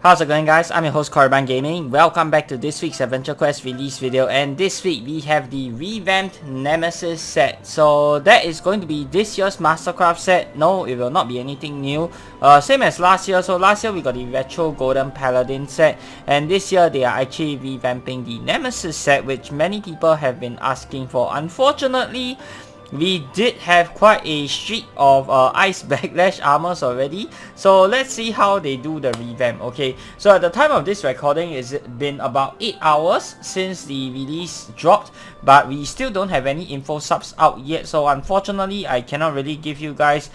How's it going, guys? I'm your host Korban Gaming. Welcome back to this week's Adventure Quest release video, and this week we have the revamped Nemesis set. So that is going to be this year's Mastercraft set. No, it will not be anything new. Same as last year. So last year we got the Retro Golden Paladin set, and this year they are actually revamping the Nemesis set, which many people have been asking for. Unfortunately, we did have quite a streak of ice backlash armors already, so let's see how they do the revamp. Okay, so at the time of this recording, it's been about 8 hours since the release dropped, but we still don't have any info subs out yet, so unfortunately I cannot really give you guys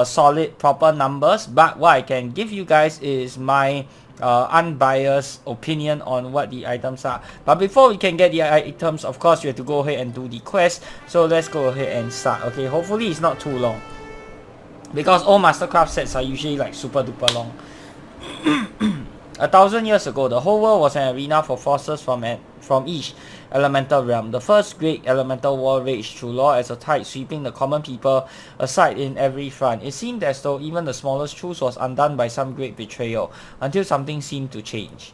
solid proper numbers, but what I can give you guys is my unbiased opinion on what the items are. But before we can get the items, of course we have to go ahead and do the quest, so let's go ahead and start. Okay, hopefully it's not too long, because all Mastercraft sets are usually like super duper long. 1,000 years ago, the whole world was an arena for forces from each elemental realm. The first great elemental war raged through law as a tide, sweeping the common people aside in every front. It seemed as though even the smallest truce was undone by some great betrayal, until something seemed to change.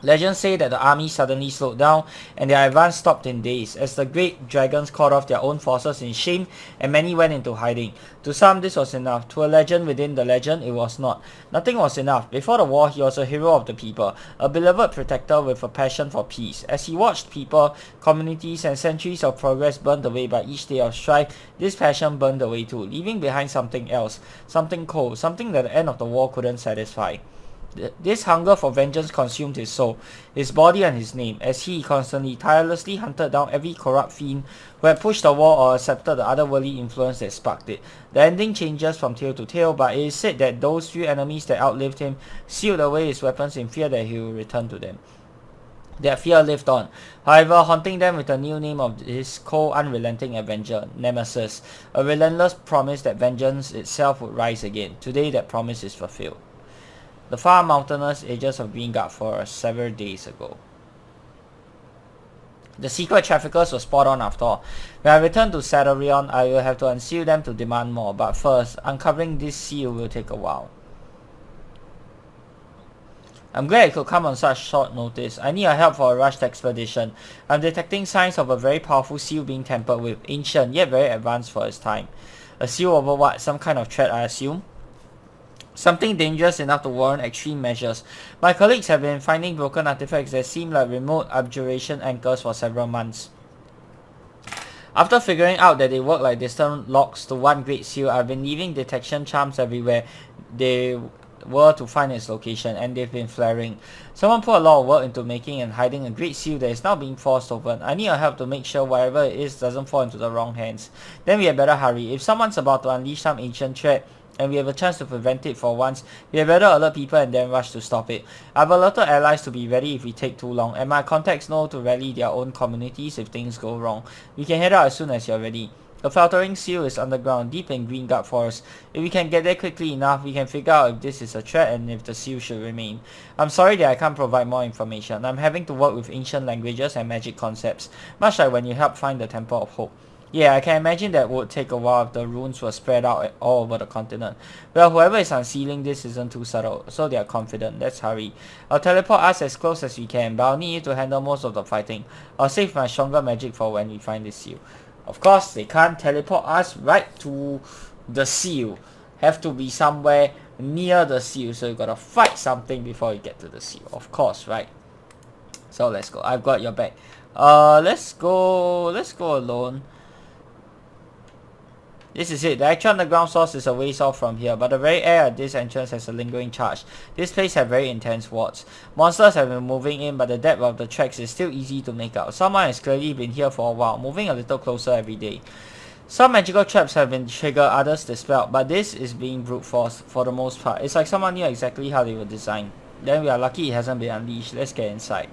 Legends say that the army suddenly slowed down and their advance stopped in days as the great dragons called off their own forces in shame, and many went into hiding. To some this was enough. To a legend within the legend, it was not. Nothing was enough. Before the war, he was a hero of the people, a beloved protector with a passion for peace. As he watched people, communities and centuries of progress burned away by each day of strife, this passion burned away too, leaving behind something else, something cold, something that the end of the war couldn't satisfy. This hunger for vengeance consumed his soul, his body and his name, as he constantly, tirelessly hunted down every corrupt fiend who had pushed the war or accepted the otherworldly influence that sparked it. The ending changes from tale to tale, but it is said that those few enemies that outlived him sealed away his weapons in fear that he will return to them. That fear lived on, however, haunting them with the new name of his cold, unrelenting avenger, Nemesis, a relentless promise that vengeance itself would rise again. Today that promise is fulfilled. The far mountainous edges of Greenguard Forest several days ago. The secret traffickers were spot on after all. When I return to Battleon, I will have to unseal them to demand more, but first, uncovering this seal will take a while. I'm glad it could come on such short notice. I need your help for a rushed expedition. I'm detecting signs of a very powerful seal being tampered with, ancient yet very advanced for its time. A seal over what? Some kind of threat, I assume? Something dangerous enough to warrant extreme measures. My colleagues have been finding broken artifacts that seem like remote abjuration anchors for several months. After figuring out that they work like distant locks to one great seal, I've been leaving detection charms everywhere they were to find its location, and they've been flaring. Someone put a lot of work into making and hiding a great seal that is now being forced open. I need your help to make sure whatever it is doesn't fall into the wrong hands. Then we had better hurry. If someone's about to unleash some ancient threat, and we have a chance to prevent it for once, we had better alert people and then rush to stop it. I've alerted allies to be ready if we take too long, and my contacts know to rally their own communities if things go wrong. We can head out as soon as you're ready. The filtering seal is underground, deep in Greenguard Forest. If we can get there quickly enough, we can figure out if this is a threat and if the seal should remain. I'm sorry that I can't provide more information. I'm having to work with ancient languages and magic concepts, much like when you helped find the Temple of Hope. Yeah, I can imagine that would take a while if the runes were spread out all over the continent. Well, whoever is unsealing this isn't too subtle, so they are confident. Let's hurry. I'll teleport us as close as we can, but I'll need you to handle most of the fighting. I'll save my stronger magic for when we find this seal. Of course, they can't teleport us right to the seal. Have to be somewhere near the seal, so you gotta fight something before you get to the seal. Of course, right? So let's go. I've got your back. Let's go alone. This is it. The actual underground source is a ways off from here, but the very air at this entrance has a lingering charge. This place has very intense wards. Monsters have been moving in, but the depth of the tracks is still easy to make out. Someone has clearly been here for a while, moving a little closer every day. Some magical traps have been triggered, others dispelled, but this is being brute force for the most part. It's like someone knew exactly how they were designed. Then we are lucky it hasn't been unleashed. Let's get inside.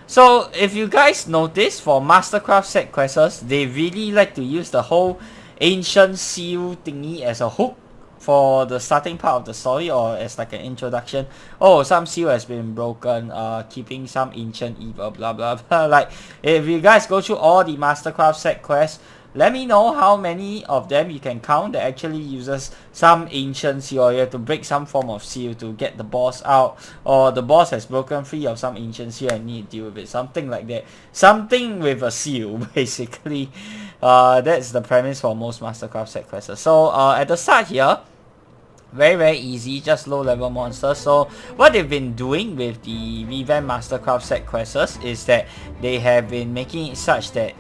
So, if you guys notice, for Mastercraft set quests, they really like to use the whole ancient seal thingy as a hook for the starting part of the story, or as like an introduction. Oh, some seal has been broken, keeping some ancient evil, blah blah blah. Like, if you guys go through all the Mastercraft set quests, let me know how many of them you can count that actually uses some ancient seal, or you have to break some form of seal to get the boss out, or the boss has broken free of some ancient seal and need to deal with it, something like that. Something with a seal, basically. That's the premise for most Mastercraft set quests. So at the start here, very easy, just low level monsters. So what they've been doing with the revamped Mastercraft set quests is that they have been making it such that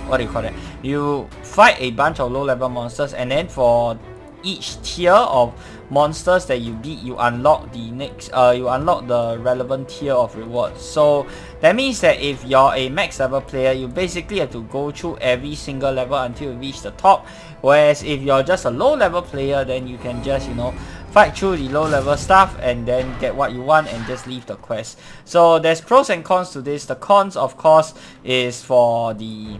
what do you call it, you fight a bunch of low level monsters, and then for each tier of monsters that you beat, you unlock the next you unlock the relevant tier of rewards. So that means that if you're a max level player, you basically have to go through every single level until you reach the top, whereas if you're just a low level player, then you can just, you know, fight through the low level stuff and then get what you want and just leave the quest. So there's pros and cons to this. The cons, of course, is for the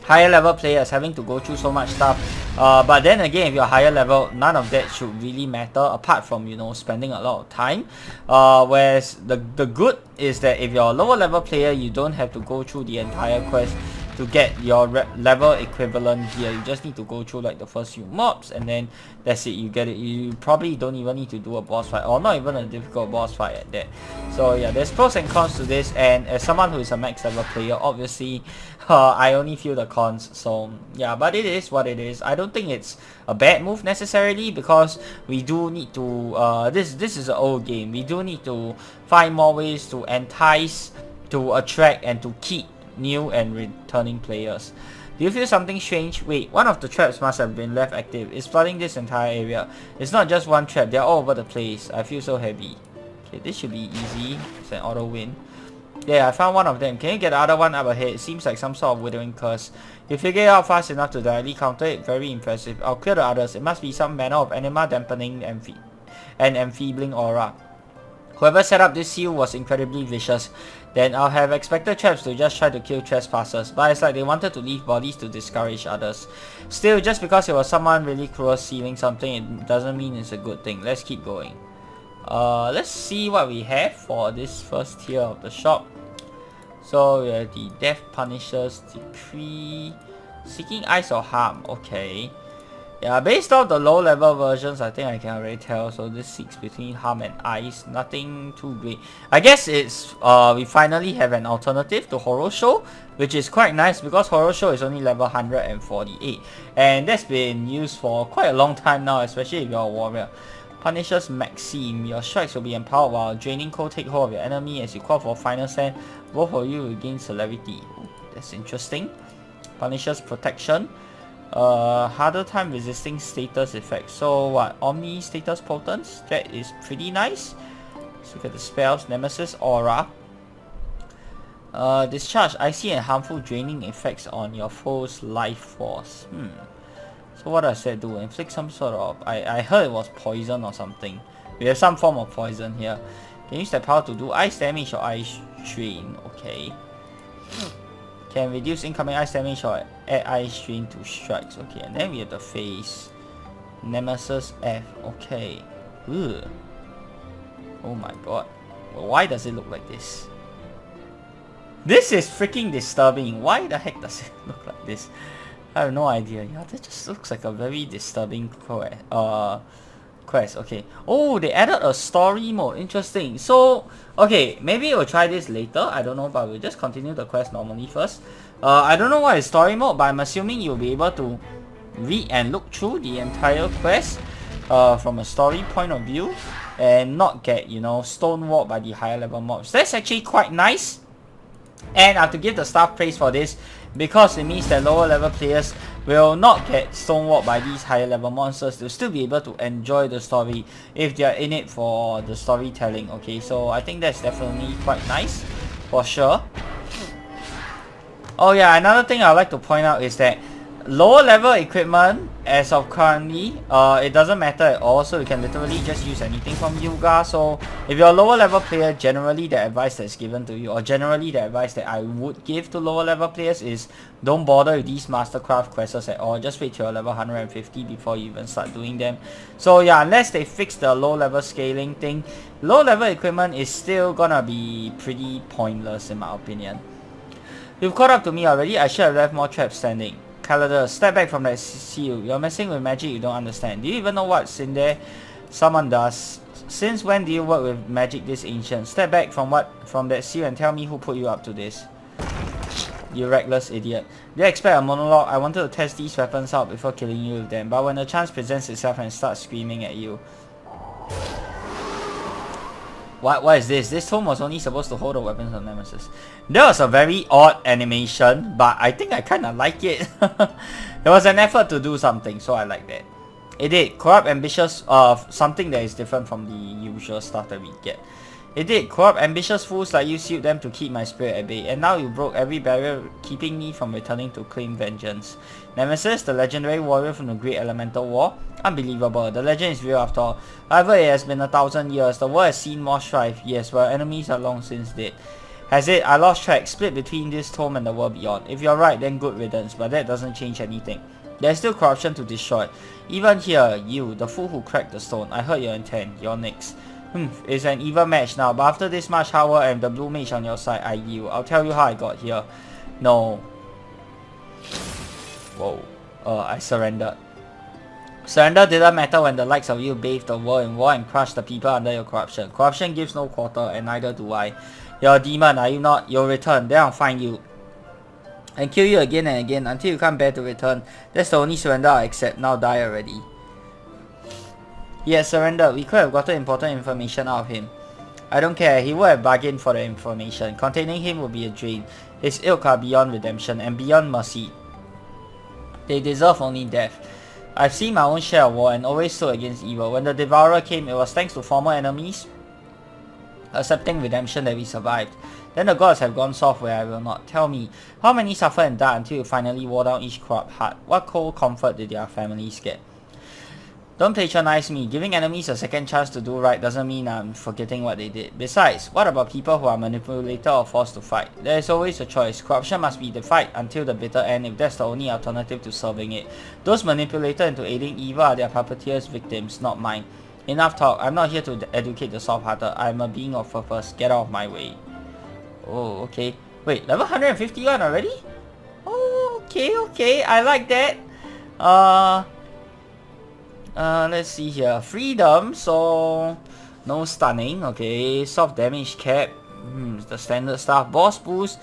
higher level players having to go through so much stuff, but then again, if you're higher level, none of that should really matter apart from, you know, spending a lot of time. Whereas the good is that if you're a lower level player, you don't have to go through the entire quest to get your level equivalent gear. You just need to go through like the first few mobs, and then that's it, you get it. You probably don't even need to do a boss fight, or not even a difficult boss fight at that. So yeah, there's pros and cons to this, and as someone who is a max level player, obviously I only feel the cons. So yeah, but it is what it is. I don't think it's a bad move necessarily, because we do need to this is an old game. We do need to find more ways to entice, to attract, and to keep new and returning players. Do you feel something strange? Wait, one of the traps must have been left active. It's flooding this entire area. It's not just one trap, they're all over the place. I feel so heavy. Okay, this should be easy. It's an auto win. Yeah, I found one of them. Can you get the other one up ahead? It seems like some sort of withering curse. You figure it out fast enough to directly counter it. Very impressive. I'll clear the others. It must be some manner of anima dampening and enfeebling aura. Whoever set up this seal was incredibly vicious. Then I'll have expected traps to just try to kill trespassers, but it's like they wanted to leave bodies to discourage others. Still, just because it was someone really cruel sealing something, it doesn't mean it's a good thing. Let's keep going. Let's see what we have for this first tier of the shop. So we have the Death Punisher's Decree, Seeking Ice or Harm. Okay. Yeah, based off the low level versions, I think I can already tell. So this seeks between harm and ice, nothing too great. I guess it's we finally have an alternative to Horror Show, which is quite nice, because Horror Show is only level 148, and that's been used for quite a long time now, especially if you're a warrior. Punisher's Maxim, your strikes will be empowered while draining cold take hold of your enemy as you call for final stand. Both of you will gain celerity. Ooh, that's interesting. Punisher's Protection. Harder time resisting status effects. So what? Omni status potence? That is pretty nice. Let's look at the spells. Nemesis Aura. Discharge icy and harmful draining effects on your foe's life force. So what does that do? Inflict some sort of... I heard it was poison or something. We have some form of poison here. Can use that power to do ice damage or ice drain. Okay. Can reduce incoming ice damage or add ice drain to strikes. Okay, and then we have the face. Nemesis F. Okay. Ugh. Oh my god. Well, why does it look like this? This is freaking disturbing. Why the heck does it look like this? I have no idea. Yeah, that just looks like a very disturbing quest. Okay. Oh, they added a story mode. Interesting. So, okay, maybe we'll try this later. I don't know, but we'll just continue the quest normally first. I don't know what is story mode, but I'm assuming you'll be able to read and look through the entire quest from a story point of view and not get, you know, stonewalled by the higher level mobs. That's actually quite nice. And I have to give the staff praise for this, because it means that lower level players will not get stonewalled by these higher level monsters. They'll still be able to enjoy the story if they're in it for the storytelling. Okay, so I think that's definitely quite nice for sure. Oh yeah, another thing I'd like to point out is that lower level equipment, as of currently, it doesn't matter at all, so you can literally just use anything from Yuga. So if you're a lower level player, generally the advice that's given to you, or generally the advice that I would give to lower level players, is don't bother with these Mastercraft quests at all. Just wait till you're level 150 before you even start doing them. So yeah, unless they fix the low level scaling thing, low level equipment is still gonna be pretty pointless in my opinion. You've caught up to me already. I should have left more traps standing. Calendar, step back from that seal. You're messing with magic you don't understand. Do you even know what's in there? Someone does. Since when do you work with magic this ancient? Step back from that seal and tell me who put you up to this. You reckless idiot. They expect a monologue. I wanted to test these weapons out before killing you with them, but when the chance presents itself and starts screaming at you. What is this? This tome was only supposed to hold the weapons of Nemesis. That was a very odd animation, but I think I kinda like it. There was an effort to do something, so I like that. It did. Corrupt, ambitious, something that is different from the usual stuff that we get. It did. Corrupt, ambitious fools like you suit them to keep my spirit at bay, and now you broke every barrier keeping me from returning to claim vengeance. Nemesis, the legendary warrior from the Great Elemental War? Unbelievable. The legend is real after all. However, it has been 1,000 years. The world has seen more strife. Yes, well, enemies are long since dead. Has it? I lost track. Split between this tome and the world beyond. If you're right, then good riddance, but that doesn't change anything. There's still corruption to destroy. Even here, you, the fool who cracked the stone. I heard your intent. You're next. It's an even match now, but after this much hard work and the blue mage on your side, I yield. I'll tell you how I got here. No. Whoa. I surrendered. Surrender didn't matter when the likes of you bathed the world in war and crushed the people under your corruption. Corruption gives no quarter, and neither do I. You're a demon, are you not? You'll return, then I'll find you. And kill you again and again until you can't bear to return. That's the only surrender I accept. Now die already. He has surrendered. We could have gotten important information out of him. I don't care. He would have bargained for the information. Containing him would be a drain. His ilk are beyond redemption and beyond mercy. They deserve only death. I've seen my own share of war and always stood against evil. When the Devourer came, it was thanks to former enemies accepting redemption that we survived. Then the gods have gone soft where I will not. Tell me, how many suffered and died until you finally wore down each corrupt heart? What cold comfort did their families get? Don't patronize me. Giving enemies a second chance to do right doesn't mean I'm forgetting what they did. Besides, what about people who are manipulated or forced to fight? There is always a choice. Corruption must be the fight until the bitter end if that's the only alternative to serving it. Those manipulated into aiding evil are their puppeteers' victims, not mine. Enough talk. I'm not here to educate the soft-hearted. I'm a being of purpose. Get out of my way. Oh, okay. Wait, level 151 already? Oh, okay. I like that. Let's see here. Freedom, so no stunning. Okay, soft damage cap. The standard stuff. Boss boost.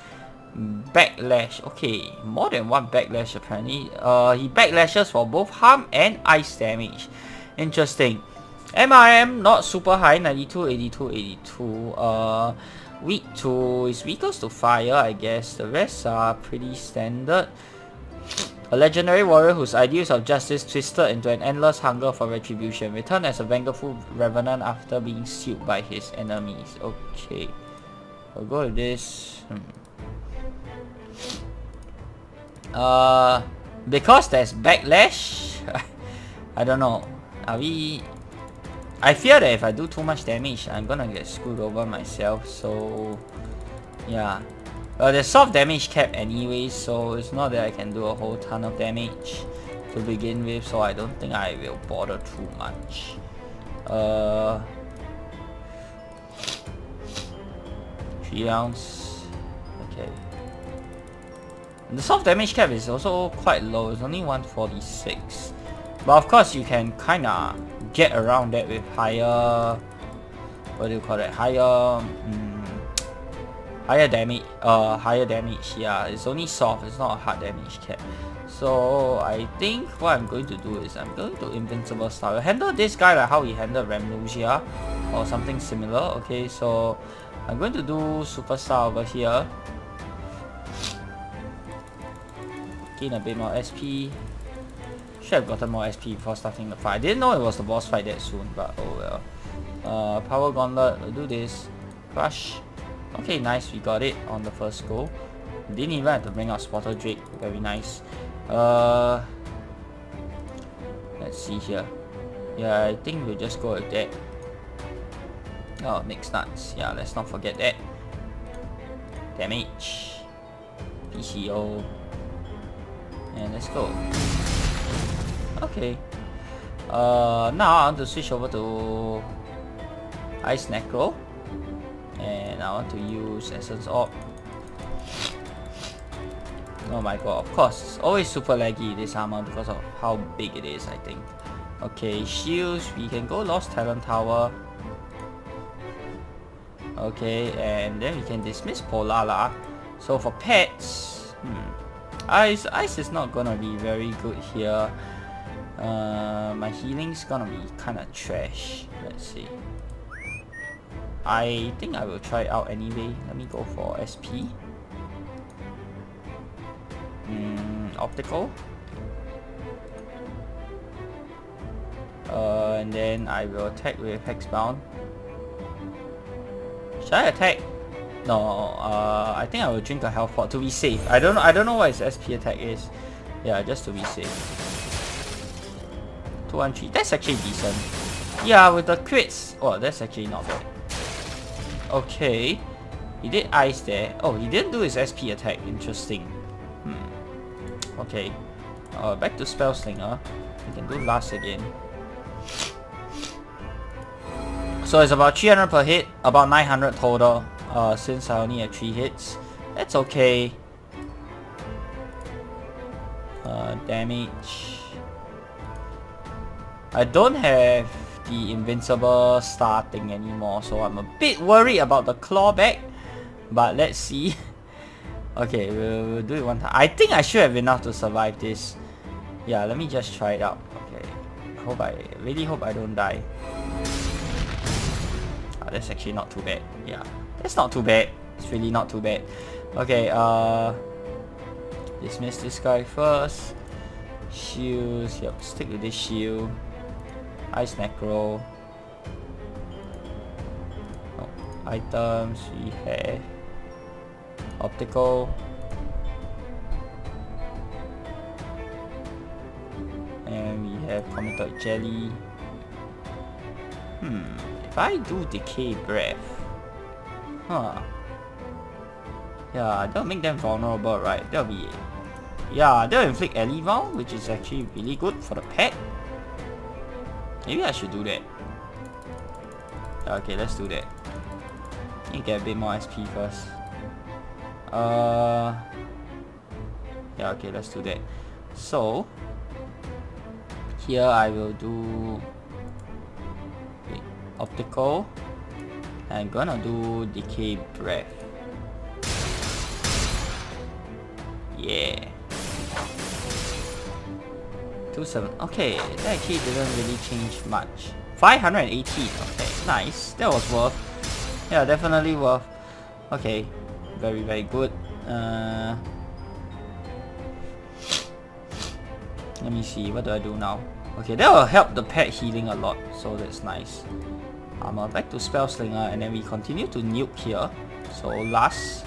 Backlash. Okay, more than one backlash apparently. He backlashes for both harm and ice damage. Interesting. MRM not super high. 92, 82, 82. Weak to is weakest to fire, I guess. The rest are pretty standard. A legendary warrior whose ideals of justice twisted into an endless hunger for retribution. Returned as a vengeful revenant after being sealed by his enemies. Okay. I'll go with this. Because there's backlash. I don't know. Are we... I fear that if I do too much damage, I'm gonna get screwed over myself. So... yeah. There's soft damage cap anyway, so it's not that I can do a whole ton of damage to begin with, so I don't think I will bother too much. 3 rounds. Okay. The soft damage cap is also quite low, it's only 146. But of course you can kinda get around that with higher... what do you call that? Higher damage, yeah. It's only soft, it's not a hard damage cap. So I think what I'm going to do is I'm going to invincible style. Handle this guy like how he handled Ramlusia or something similar. Okay, so I'm going to do superstar over here. Gain a bit more SP. Should have gotten more SP before starting the fight. I didn't know it was the boss fight that soon, but oh well. Power Gauntlet, we'll do this. Crush. Okay, nice, we got it on the first go. Didn't even have to bring out Spotter Drake, very nice. Let's see here. Yeah, I think we'll just go with that. Oh, Nick's nuts. Yeah, let's not forget that. Damage. PCO. And let's go. Okay. Now I want to switch over to Ice Necro. And I want to use Essence Orb. Oh my god, of course, it's always super laggy this armor because of how big it is, I think. Okay, shields, we can go Lost Talent Tower. Okay, and then we can dismiss Polala. So for pets, Ice is not gonna be very good here. My healing's gonna be kinda trash. Let's see. I think I will try it out anyway. Let me go for SP. Optical. And then I will attack with Hexbound. Should I attack? No, I think I will drink a health pot to be safe. I don't know what his SP attack is. Yeah, just to be safe. 213. That's actually decent. Yeah, with the crits. Oh, that's actually not bad. Okay. He did ice there. Oh, he didn't do his SP attack. Interesting. Okay. Back to Spell Slinger. We can do last again. So it's about 300 per hit, about 900 total. Since I only have 3 hits. That's okay. Damage. I don't have the invincible star thing anymore, so I'm a bit worried about the clawback. But let's see. Okay, we'll do it one time. I think I should have enough to survive this. Yeah, let me just try it out. Okay. I really hope I don't die. That's actually not too bad. Yeah. That's not too bad. It's really not too bad. Okay, dismiss this guy first. Shields, yep, stick with this shield. Ice Necro. Oh, items, we have Optical. And we have Cometoid Jelly. If I do Decay Breath, yeah, that'll make them vulnerable, right? That'll be... Yeah, that'll inflict Elevul, which is actually really good for the pet. Maybe I should do that. Okay, let's do that. Need to get a bit more SP first. Yeah, okay, let's do that. So, here I will do... Optical. I'm gonna do Decay Breath. Yeah. 27. Okay, that actually didn't really change much. 518. Okay, nice. That was worth. Yeah, definitely worth. Okay, very, very good. Let me see, what do I do now? Okay, that will help the pet healing a lot, so that's nice. Back to Spell Slinger, and then we continue to nuke here. So last,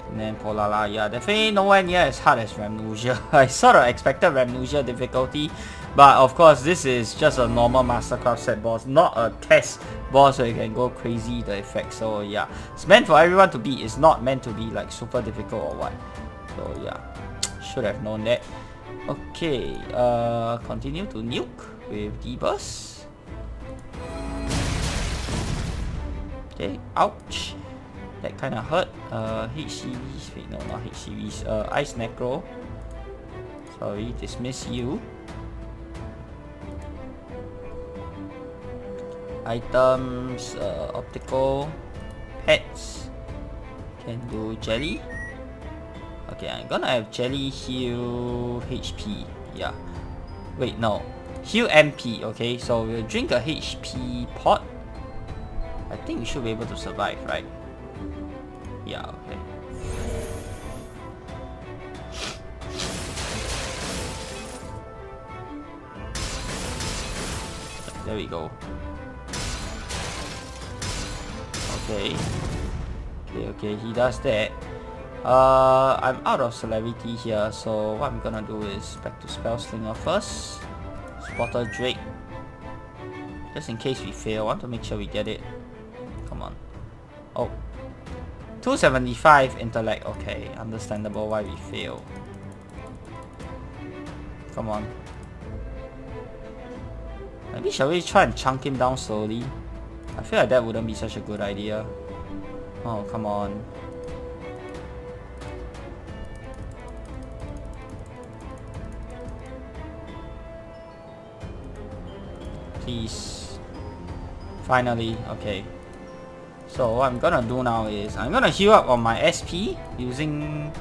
and then Polala. Yeah, definitely nowhere near as hard as Ramnesia. I sort of expected Ramnesia difficulty, but of course this is just a normal Mastercraft set boss, not a test boss where you can go crazy the effect. So yeah, it's meant for everyone to beat. It's not meant to be like super difficult or what. So yeah, should have known that. Okay, continue to nuke with D-Burst. Okay, ouch. That kind of hurt. HCVs, wait, no, not HCVs. Ice Necro. Sorry, dismiss you. Items, optical, pets. Can do jelly. Okay, I'm gonna have jelly heal HP. Yeah. Wait, no. Heal MP, okay? So we'll drink a HP pot. I think we should be able to survive, right? Yeah, okay. There we go. Okay. Okay, he does that. I'm out of celebrity here, so what I'm gonna do is back to Spell Slinger first. Spotter Drake. Just in case we fail, I want to make sure we get it. Come on. Oh. 275 intellect. Okay, understandable why we fail. Come on. Maybe shall we try and chunk him down slowly? I feel like that wouldn't be such a good idea. Oh, come on. Please. Finally, okay. So what I'm gonna do now is I'm gonna heal up on my SP using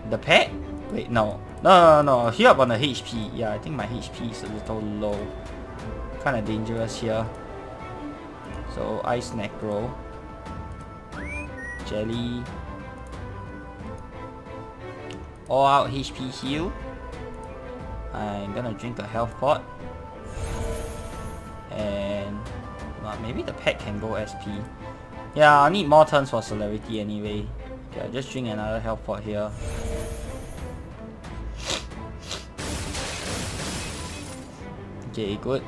the pet. Wait, no. No. Heal up on the HP. Yeah, I think my HP is a little low. Kinda dangerous here. So Ice Necro. Jelly. All out HP heal. I'm gonna drink a health pot. And maybe the pet can go SP. Yeah, I need more turns for celerity anyway. Okay, I'll just drink another health pot here. Okay, good.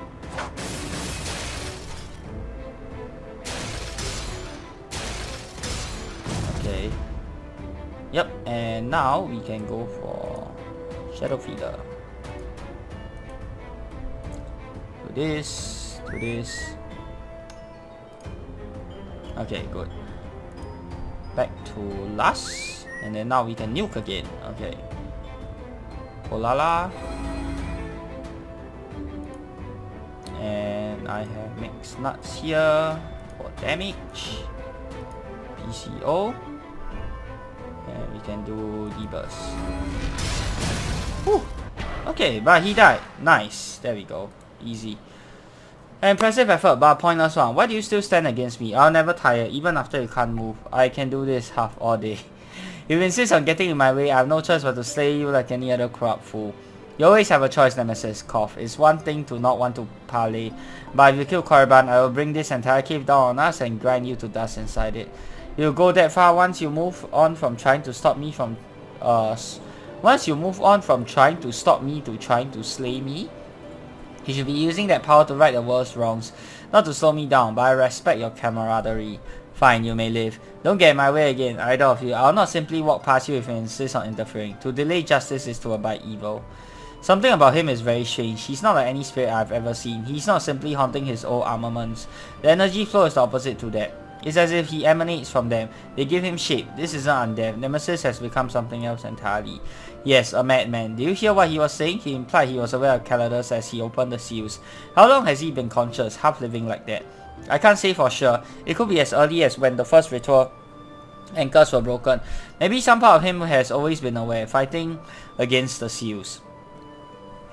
Okay. Yep, and now we can go for Shadow Feeder. Do this, do this. Okay, good. Back to last, and then now we can nuke again. Okay. Olala. And I have mixed nuts here for damage. PCO. And we can do D-burst. Whew. Okay, but he died. Nice. There we go. Easy. Impressive effort, but a pointless one. Why do you still stand against me? I'll never tire, even after you can't move. I can do this half all day. If you insist on getting in my way, I have no choice but to slay you like any other corrupt fool. You always have a choice, Nemesis. Cough. It's one thing to not want to parley, but if you kill Korriban, I will bring this entire cave down on us and grind you to dust inside it. You'll go that far once you move on from trying to stop me from... once you move on from trying to stop me to trying to slay me, you should be using that power to right the world's wrongs, not to slow me down, but I respect your camaraderie. Fine, you may live. Don't get in my way again, either of you. I'll not simply walk past you if you insist on interfering. To delay justice is to abide evil. Something about him is very strange. He's not like any spirit I've ever seen. He's not simply haunting his old armaments. The energy flow is the opposite to that. It's as if he emanates from them. They give him shape. This isn't undead. Nemesis has become something else entirely. Yes, a madman. Did you hear what he was saying? He implied he was aware of Calidus as he opened the seals. How long has he been conscious, half living like that? I can't say for sure. It could be as early as when the first ritual anchors were broken. Maybe some part of him has always been aware, fighting against the seals.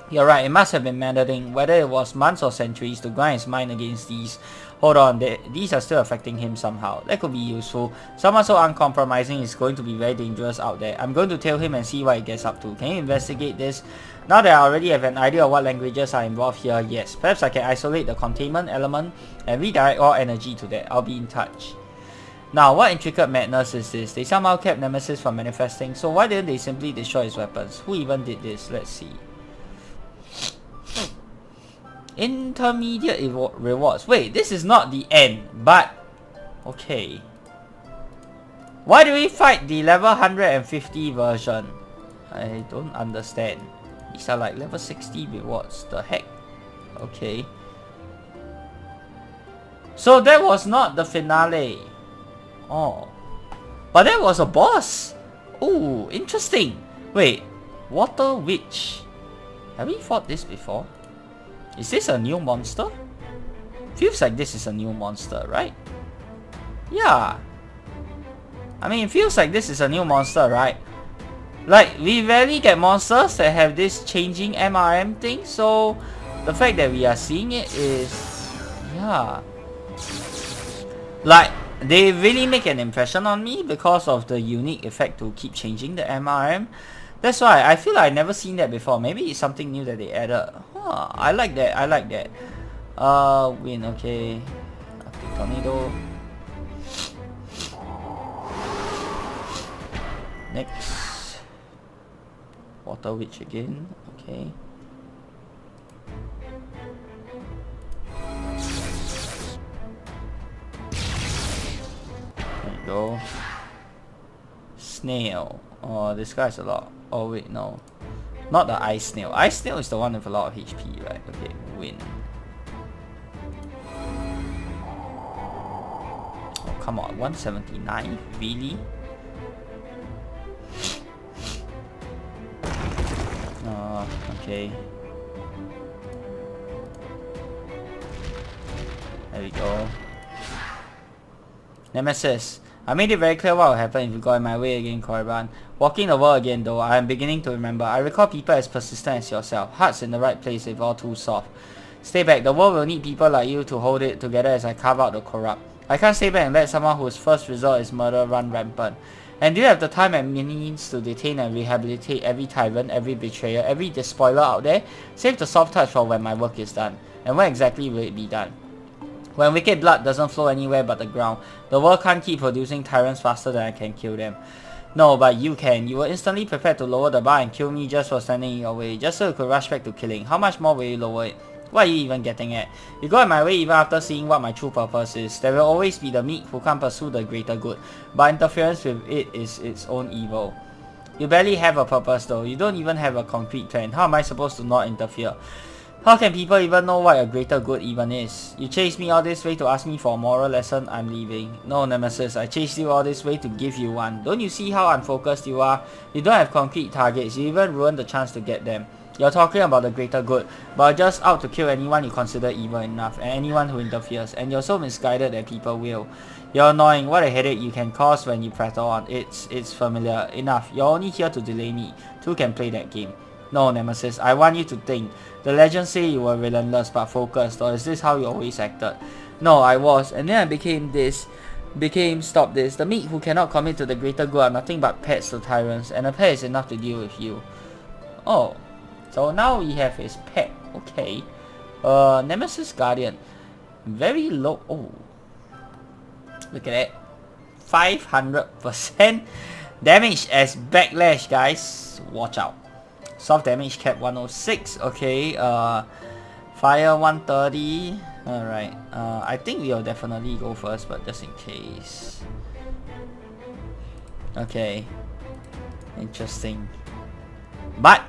You're right, it must have been maddening, whether it was months or centuries, to grind his mind against these. Hold on, these are still affecting him somehow. That could be useful. Someone so uncompromising is going to be very dangerous out there. I'm going to tail him and see what he gets up to. Can you investigate this? Now that I already have an idea of what languages are involved here, yes. Perhaps I can isolate the containment element and redirect all energy to that. I'll be in touch. Now, what intricate madness is this? They somehow kept Nemesis from manifesting, so why didn't they simply destroy his weapons? Who even did this? Let's see. Intermediate rewards. Wait, this is not the end, but... Okay. Why do we fight the level 150 version? I don't understand. These are like level 60 rewards. The heck? Okay. So that was not the finale. Oh. But that was a boss. Ooh, interesting. Wait. Water Witch. Have we fought this before? Is this a new monster? Feels like this is a new monster, right? Yeah. I mean, it feels like this is a new monster, right? Like, we rarely get monsters that have this changing MRM thing, so the fact that we are seeing it is... Yeah. Like, they really make an impression on me because of the unique effect to keep changing the MRM. That's why I feel like I've never seen that before. Maybe it's something new that they added. Huh, I like that. I like that. Win. Okay. Tornado. Next. Water Witch again. Okay. There you go. Snail. Oh, this guy's a lot. Oh wait, no. Not the Ice Snail. Ice Snail is the one with a lot of HP, right? Okay, win. Oh, come on. 179? Really? Okay. There we go. Nemesis. I made it very clear what would happen if you got in my way again, Korriban. Walking the world again though, I am beginning to remember. I recall people as persistent as yourself. Hearts in the right place if all too soft. Stay back, the world will need people like you to hold it together as I carve out the corrupt. I can't stay back and let someone whose first resort is murder run rampant. And do you have the time and means to detain and rehabilitate every tyrant, every betrayer, every despoiler out there? Save the soft touch for when my work is done. And when exactly will it be done? When wicked blood doesn't flow anywhere but the ground, the world can't keep producing tyrants faster than I can kill them. No, but you can. You were instantly prepared to lower the bar and kill me just for standing in your way, just so you could rush back to killing. How much more will you lower it? What are you even getting at? You go in my way even after seeing what my true purpose is. There will always be the meek who can't pursue the greater good, but interference with it is its own evil. You barely have a purpose though. You don't even have a concrete plan. How am I supposed to not interfere? How can people even know what a greater good even is? You chased me all this way to ask me for a moral lesson. I'm leaving. No, Nemesis, I chased you all this way to give you one. Don't you see how unfocused you are? You don't have concrete targets. You even ruined the chance to get them. You're talking about the greater good, but you're just out to kill anyone you consider evil enough, and anyone who interferes, and you're so misguided that people will. You're annoying. What a headache you can cause when you prattle on. It's familiar. Enough. You're only here to delay me. Two can play that game. No, Nemesis, I want you to think. The legends say you were relentless but focused, or is this how you always acted? No, I was, and then I became this. Stop this. The meek who cannot commit to the greater good are nothing but pets to tyrants, and a pet is enough to deal with you. Oh. So now we have his pet. Okay. Nemesis Guardian. Very low. Oh. Look at that. 500% damage as backlash, guys. Watch out. Soft damage cap 106. Okay. Fire 130. Alright. I think we'll definitely go first, but just in case. Okay. Interesting. But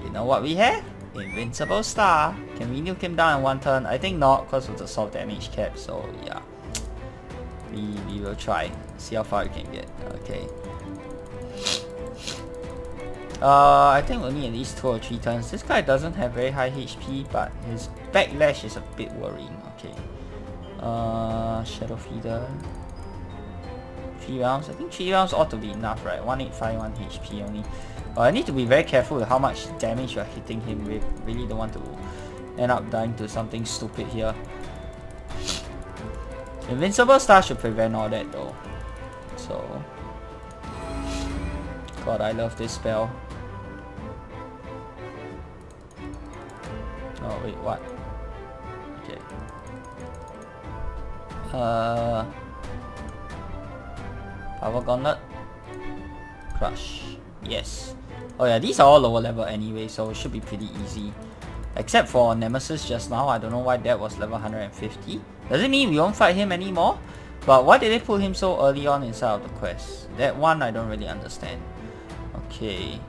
you know what we have? Invincible Star. Can we nuke him down in one turn? I think not, because of the soft damage cap. So yeah, we will try. See how far we can get. Okay. I think we'll need at least 2 or 3 turns. This guy doesn't have very high HP, but his backlash is a bit worrying. Okay. Shadow Feeder. 3 rounds. I think 3 rounds ought to be enough, right? 1851 HP only. I need to be very careful with how much damage you're hitting him with. Really don't want to end up dying to something stupid here. Invincible Star should prevent all that though. So, God, I love this spell. Oh wait, what? Okay. Power Gauntlet. Crush. Yes. Oh yeah, these are all lower level anyway, so it should be pretty easy. Except for Nemesis just now. I don't know why that was level 150. Does it mean we won't fight him anymore? But why did they put him so early on inside of the quest? That one I don't really understand. Okay.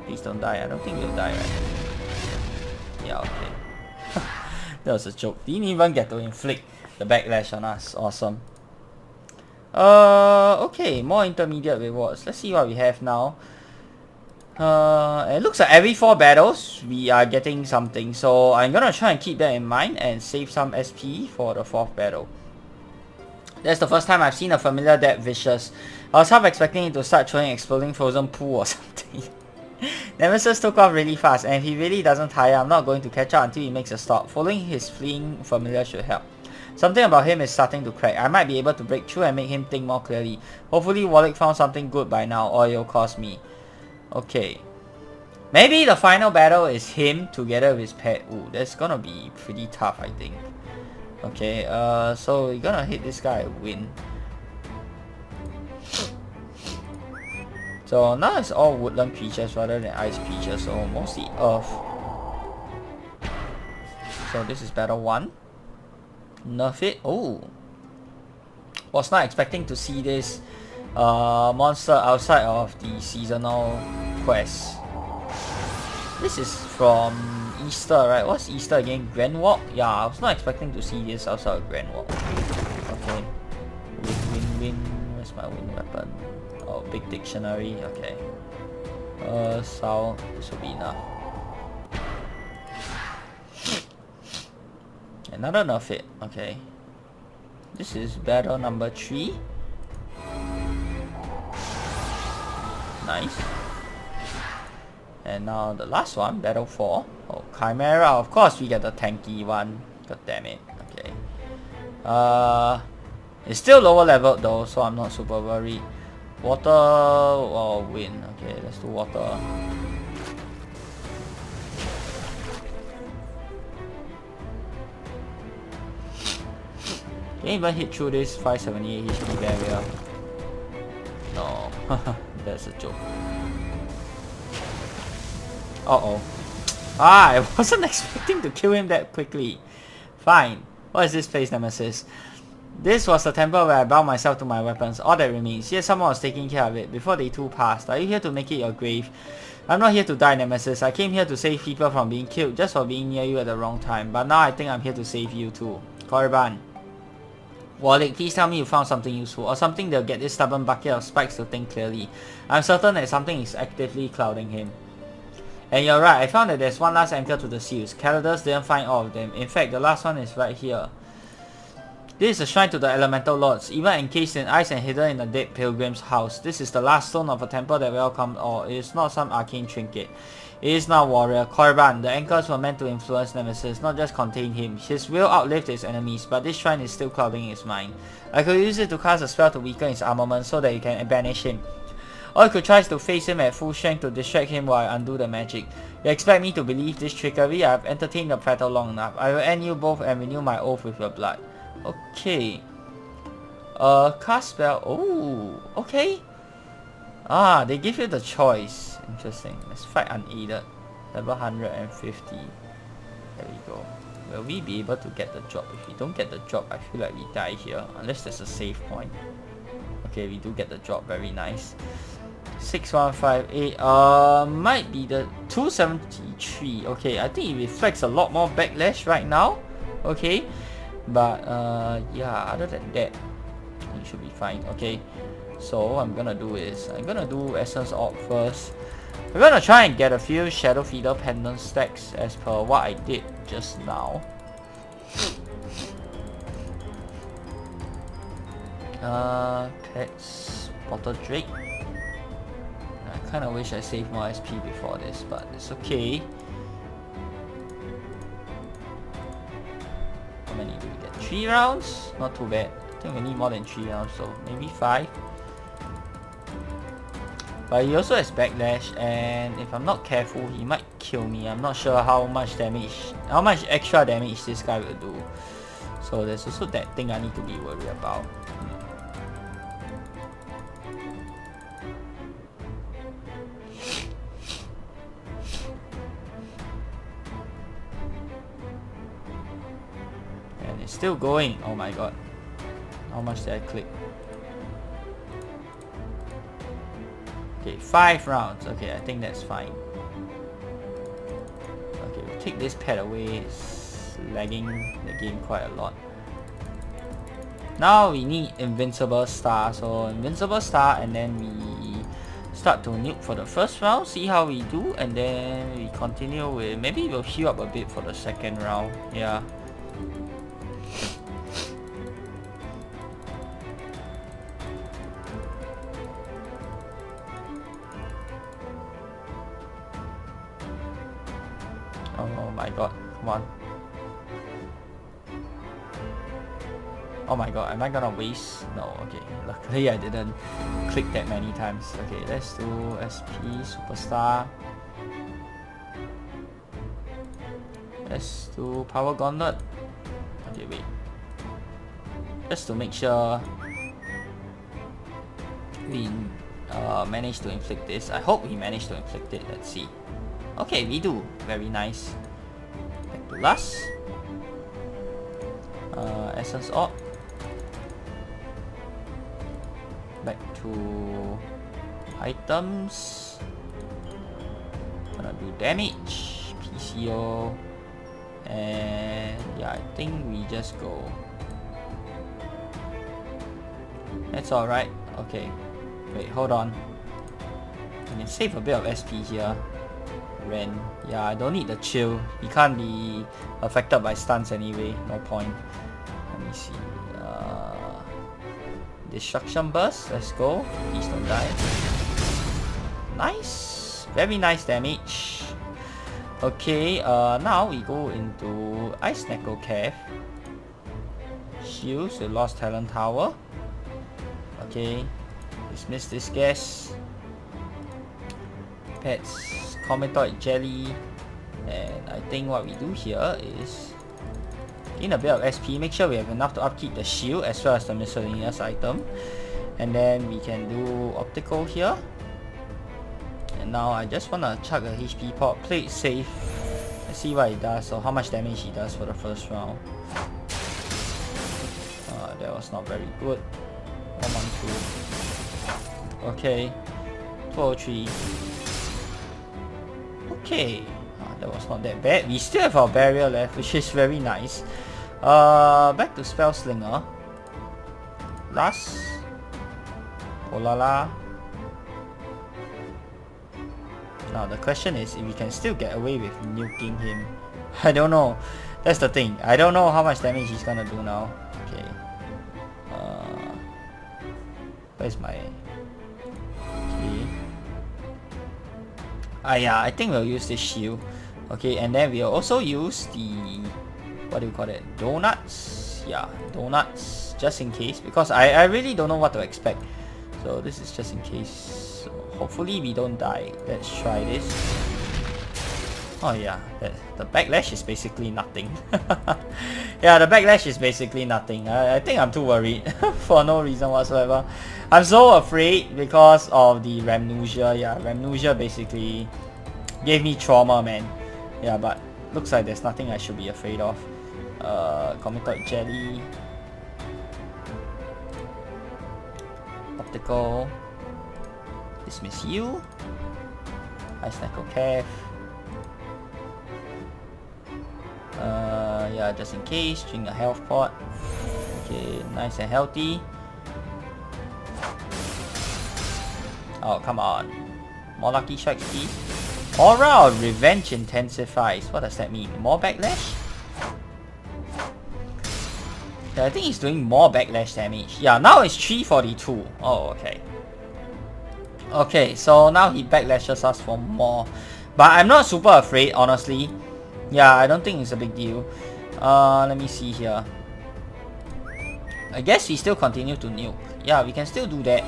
Please don't die. I don't think we'll die, right? Yeah, okay. That was a joke. Didn't even get to inflict the backlash on us. Awesome. Okay, more intermediate rewards. Let's see what we have now. It looks like every 4 battles we are getting something, so I'm gonna try and keep that in mind and save some SP for the 4th battle. That's the first time I've seen a familiar that vicious. I was half expecting it to start throwing exploding frozen poo or something. Nemesis took off really fast, and if he really doesn't tire, I'm not going to catch up until he makes a stop. Following his fleeing familiar should help. Something about him is starting to crack. I might be able to break through and make him think more clearly. Hopefully Wallach found something good by now, or it'll cost me. Okay. Maybe the final battle is him together with his pet. Ooh, that's gonna be pretty tough, I think. Okay, so we're gonna hit this guy and win. So now it's all woodland creatures rather than ice creatures, so mostly earth. So this is battle 1. Nerf it. Oh, was not expecting to see this monster outside of the seasonal quest. This is from Easter, right? What's Easter again? Grand Walk? Yeah, I was not expecting to see this outside of Grand Walk. Okay. Win. Where's my win weapon? Oh, big dictionary. Okay. So this will be enough. Another nerf hit. Okay. This is battle number 3. Nice. And now the last one, battle 4. Oh, Chimera. Of course we get the tanky one. God damn it. Okay. It's still lower level though, so I'm not super worried. Water or wind. Okay, let's do water. Can you even hit through this 578 HP barrier? No. That's a joke. Uh-oh. I wasn't expecting to kill him that quickly. Fine. What is this place, Nemesis? This was the temple where I bound myself to my weapons. All that remains. Yet someone was taking care of it before they too passed. Are you here to make it your grave? I'm not here to die, Nemesis. I came here to save people from being killed just for being near you at the wrong time. But now I think I'm here to save you too. Korriban. Warlick, please tell me you found something useful, or something that'll get this stubborn bucket of spikes to think clearly. I'm certain that something is actively clouding him. And you're right, I found that there's one last anchor to the seals. Calidus didn't find all of them. In fact, the last one is right here. This is a shrine to the elemental lords, even encased in ice and hidden in a dead pilgrim's house. This is the last stone of a temple that welcomed all. It is not some arcane trinket. It is now warrior. Korriban, the anchors were meant to influence Nemesis, not just contain him. His will outlived his enemies, but this shrine is still clouding his mind. I could use it to cast a spell to weaken his armament so that you can banish him. Or you could try to face him at full strength to distract him while I undo the magic. You expect me to believe this trickery? I have entertained the prattle long enough. I will end you both and renew my oath with your blood. Okay. Cast spell. Oh, okay. Ah, they give you the choice. Interesting. Let's fight unaided. Level 150. There we go. Will we be able to get the drop? If we don't get the drop, I feel like we die here. Unless there's a save point. Okay, we do get the drop. Very nice. 6158. Might be the 273. Okay, I think it reflects a lot more backlash right now. Okay. But yeah, other than that, it should be fine. Okay. So what I'm gonna do is I'm gonna do Essence Orb first. I'm gonna try and get a few Shadow Feeder pendant stacks as per what I did just now. Pets, Potter Drake. I kinda wish I saved more SP before this, but it's okay. How many do we get? 3 rounds? Not too bad. I think we need more than 3 rounds, so maybe 5. But he also has backlash, and if I'm not careful, he might kill me. I'm not sure how much extra damage this guy will do. So there's also that thing I need to be worried about. And it's still going. Oh my god. How much did I click? Okay, 5 rounds. Okay, I think that's fine. Okay, we'll take this pet away. It's lagging the game quite a lot. Now we need Invincible Star. So Invincible Star, and then we start to nuke for the first round. See how we do, and then we continue with, maybe we'll heal up a bit for the second round. Yeah. Oh my god, come on. Oh my god, am I gonna waste? No, okay. Luckily I didn't click that many times. Okay, let's do SP, Superstar. Let's do Power Gauntlet. Okay, wait. Just to make sure we manage to inflict this. I hope we manage to inflict it. Let's see. Okay, we do. Very nice. Back to last. Essence Orb. Back to items. Gonna do damage. PCO. And yeah, I think we just go. That's alright. Okay. Wait, hold on. I can save a bit of SP here. Ren. Yeah, I don't need the chill. He can't be affected by stuns anyway. No point. Let me see. Destruction burst. Let's go. Please don't die. Nice. Very nice damage. Okay, now we go into Ice Necro Cave. Shields, the Lost Talent Tower. Okay, dismiss this guess. Pets, Cometoid Jelly. And I think what we do here is gain a bit of SP, make sure we have enough to upkeep the shield as well as the miscellaneous item. And then we can do Optical here. And now I just wanna chuck a HP pot, play it safe. Let's see what it does, or how much damage he does for the first round. That was not very good. 112. Okay. 203. Okay. That was not that bad. We still have our barrier left, which is very nice. Back to Spell Slinger. Last. Olala. Now the question is if we can still get away with nuking him. I don't know. That's the thing. I don't know how much damage he's gonna do now. Okay. Where's my... Okay. Yeah, I think we'll use this shield. Okay, and then we'll also use the... What do you call it? Donuts? Yeah, donuts. Just in case. Because I really don't know what to expect. So this is just in case. So hopefully we don't die. Let's try this. Oh yeah, the backlash is basically nothing. Yeah, the backlash is basically nothing. I think I'm too worried for no reason whatsoever. I'm so afraid because of the Ramnesia. Yeah, Ramnesia basically gave me trauma, man. Yeah, but looks like there's nothing I should be afraid of. Cometoid Jelly. Optical. Dismiss you. Ice Necro Cave. Yeah, just in case, drink a health pot. Okay, nice and healthy. Oh, come on. More lucky strikes, please. Aura of Revenge intensifies. What does that mean? More backlash? Yeah, I think he's doing more backlash damage. Yeah, now it's 342. Oh, okay. Okay, so now he backlashes us for more. But I'm not super afraid, honestly. Yeah, I don't think it's a big deal. Let me see here. I guess we still continue to nuke. Yeah, we can still do that.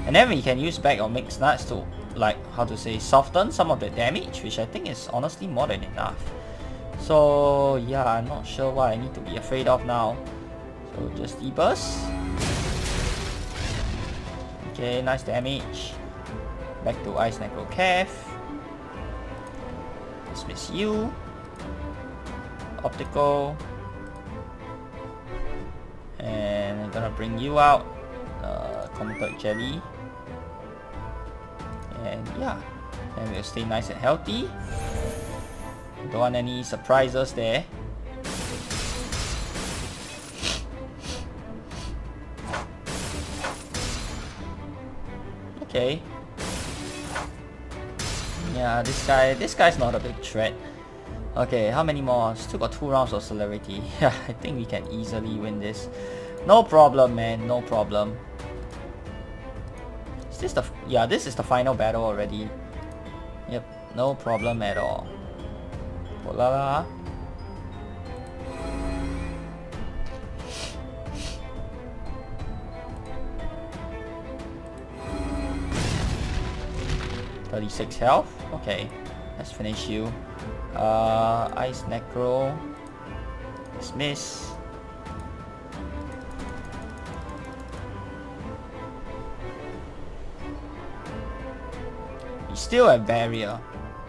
And then we can use bag or mixed nuts to, like, how to say, soften some of the damage, which I think is honestly more than enough. So, yeah, I'm not sure what I need to be afraid of now. So, just deburst. Okay, nice damage. Back to Ice Necro Cave. Dismiss you. Optical. And I'm gonna bring you out. Cometoid Jelly. And yeah, and we'll stay nice and healthy. Don't want any surprises there. Okay. Yeah, this guy's not a big threat. Okay, how many more? Still got 2 rounds of celerity. Yeah, I think we can easily win this. No problem, man. No problem. Is this the... Yeah, this is the final battle already. Yep, no problem at all. Oh la la. $36 health. Okay, let's finish you. Ice Necro. Dismiss. We still have barrier,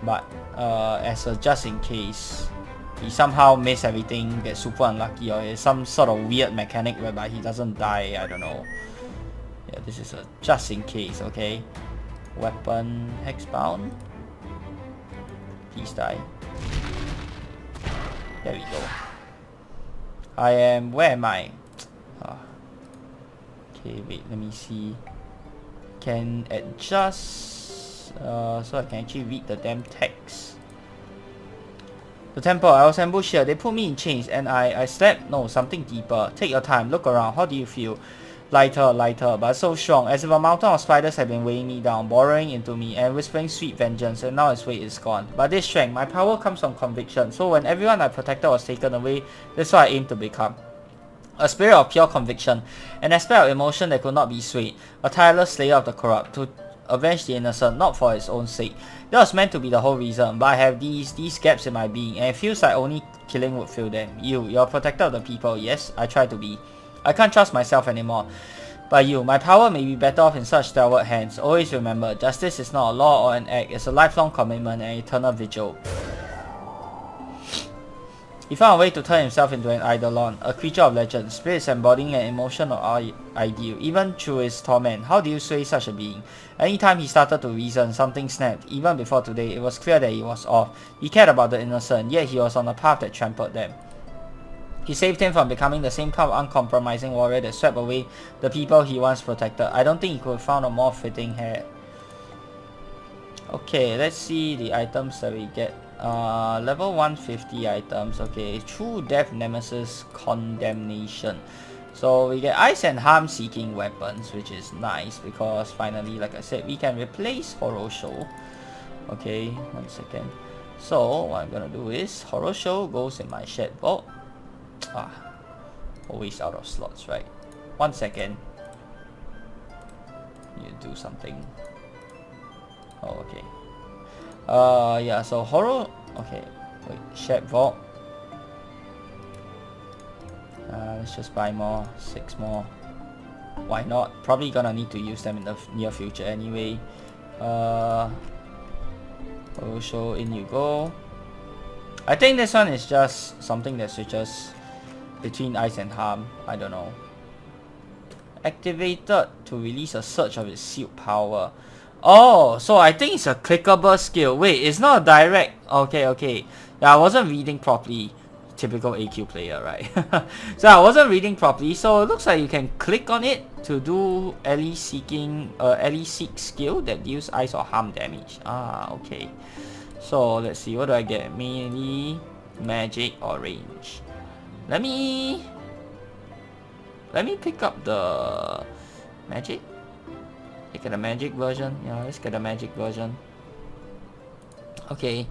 but as a just in case he somehow miss everything, get super unlucky, or it's some sort of weird mechanic whereby he doesn't die, I don't know. Yeah, this is a just in case, okay? Weapon hexbound. Please die. There we go. I am... Where am I? Okay, wait, let me see. Can adjust... so I can actually read the damn text. The temple, I was ambushed here. They put me in chains and I slept. No, something deeper. Take your time. Look around. How do you feel? Lighter, lighter, but so strong. As if a mountain of spiders had been weighing me down, burrowing into me and whispering sweet vengeance, and now its weight is gone. But this strength, my power comes from conviction. So when everyone I protected was taken away, that's what I aim to become. A spirit of pure conviction, an aspect of emotion that could not be swayed, a tireless slayer of the corrupt, to avenge the innocent, not for its own sake. That was meant to be the whole reason, but I have these gaps in my being, and it feels like only killing would fill them. You're a protector of the people. Yes, I try to be. I can't trust myself anymore. But you, my power may be better off in such stalwart hands. Always remember, justice is not a law or an act, it's a lifelong commitment and eternal vigil. He found a way to turn himself into an eidolon, a creature of legend, spirits embodying an emotion of our ideal, even through his torment. How do you sway such a being? Anytime he started to reason, something snapped. Even before today, it was clear that he was off. He cared about the innocent, yet he was on a path that trampled them. He saved him from becoming the same kind of uncompromising warrior that swept away the people he once protected. I don't think he could have found a more fitting heir. Okay, let's see the items that we get. Level 150 items. Okay, True Death Nemesis Condemnation. So we get Ice and Harm Seeking Weapons, which is nice because finally, like I said, we can replace Horosho. Okay, 1 second. So what I'm gonna do is Horosho goes in my shed vault. Always out of slots, right? 1 second. You do something. Oh, okay. Yeah, so okay, wait, shed vault. Let's just buy more, 6 more. Why not? Probably gonna need to use them in the near future anyway. Horosho, in you go. I think this one is just something that switches between Ice and Harm. I don't know. Activated to release a surge of its sealed power. Oh, so I think it's a clickable skill. Wait, it's not a direct. Okay. Yeah, I wasn't reading properly. Typical AQ player, right? So I wasn't reading properly. So it looks like you can click on it to do ally seek skill that deals ice or harm damage. Okay. So let's see, what do I get? Melee, magic, or range? Let me pick up the magic. Look at the magic version. Yeah, let's get the magic version. Okay.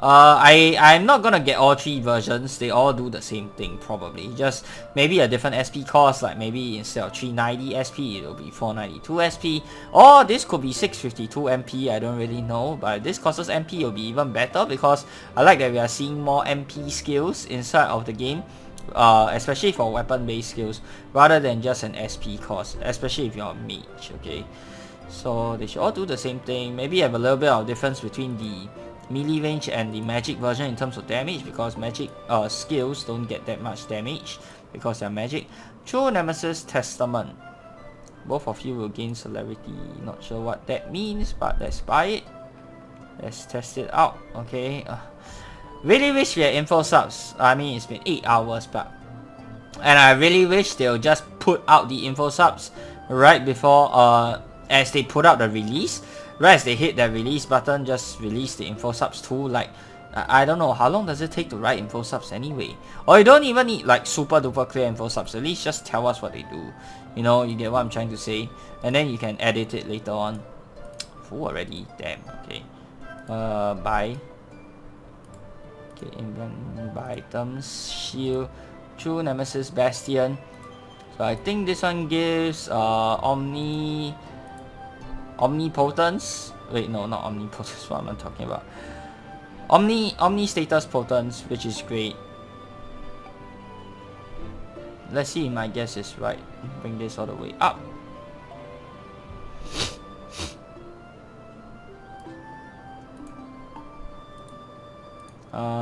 I'm not gonna get all 3 versions. They all do the same thing probably. Just maybe a different SP cost. Like maybe instead of 390 SP, it'll be 492 SP. Or this could be 652 MP. I don't really know. But this costs MP, it'll be even better because I like that we are seeing more MP skills inside of the game. Especially for weapon-based skills, rather than just an SP cost. Especially if you're a mage. Okay. So they should all do the same thing. Maybe have a little bit of difference between the melee range and the magic version in terms of damage, because magic skills don't get that much damage because they're magic. True Nemesis Testament. Both of you will gain celerity. Not sure what that means, but let's buy it. Let's test it out. Okay. Really wish we had info subs. I mean, it's been 8 hours, but and I really wish they'll just put out the info subs right before as they put out the release. Right as they hit that release button, just release the info subs too. Like, I don't know, how long does it take to write info subs anyway? Or you don't even need like super duper clear info subs. At least just tell us what they do. You know, you get what I'm trying to say. And then you can edit it later on. Full already, damn. Okay. Buy. Okay, buy items. Shield. True Nemesis Bastion. So I think this one gives Omnipotence. Wait, no, not Omnipotence. What am I talking about? Omni status potence, which is great. Let's see if my guess is right. Bring this all the way up.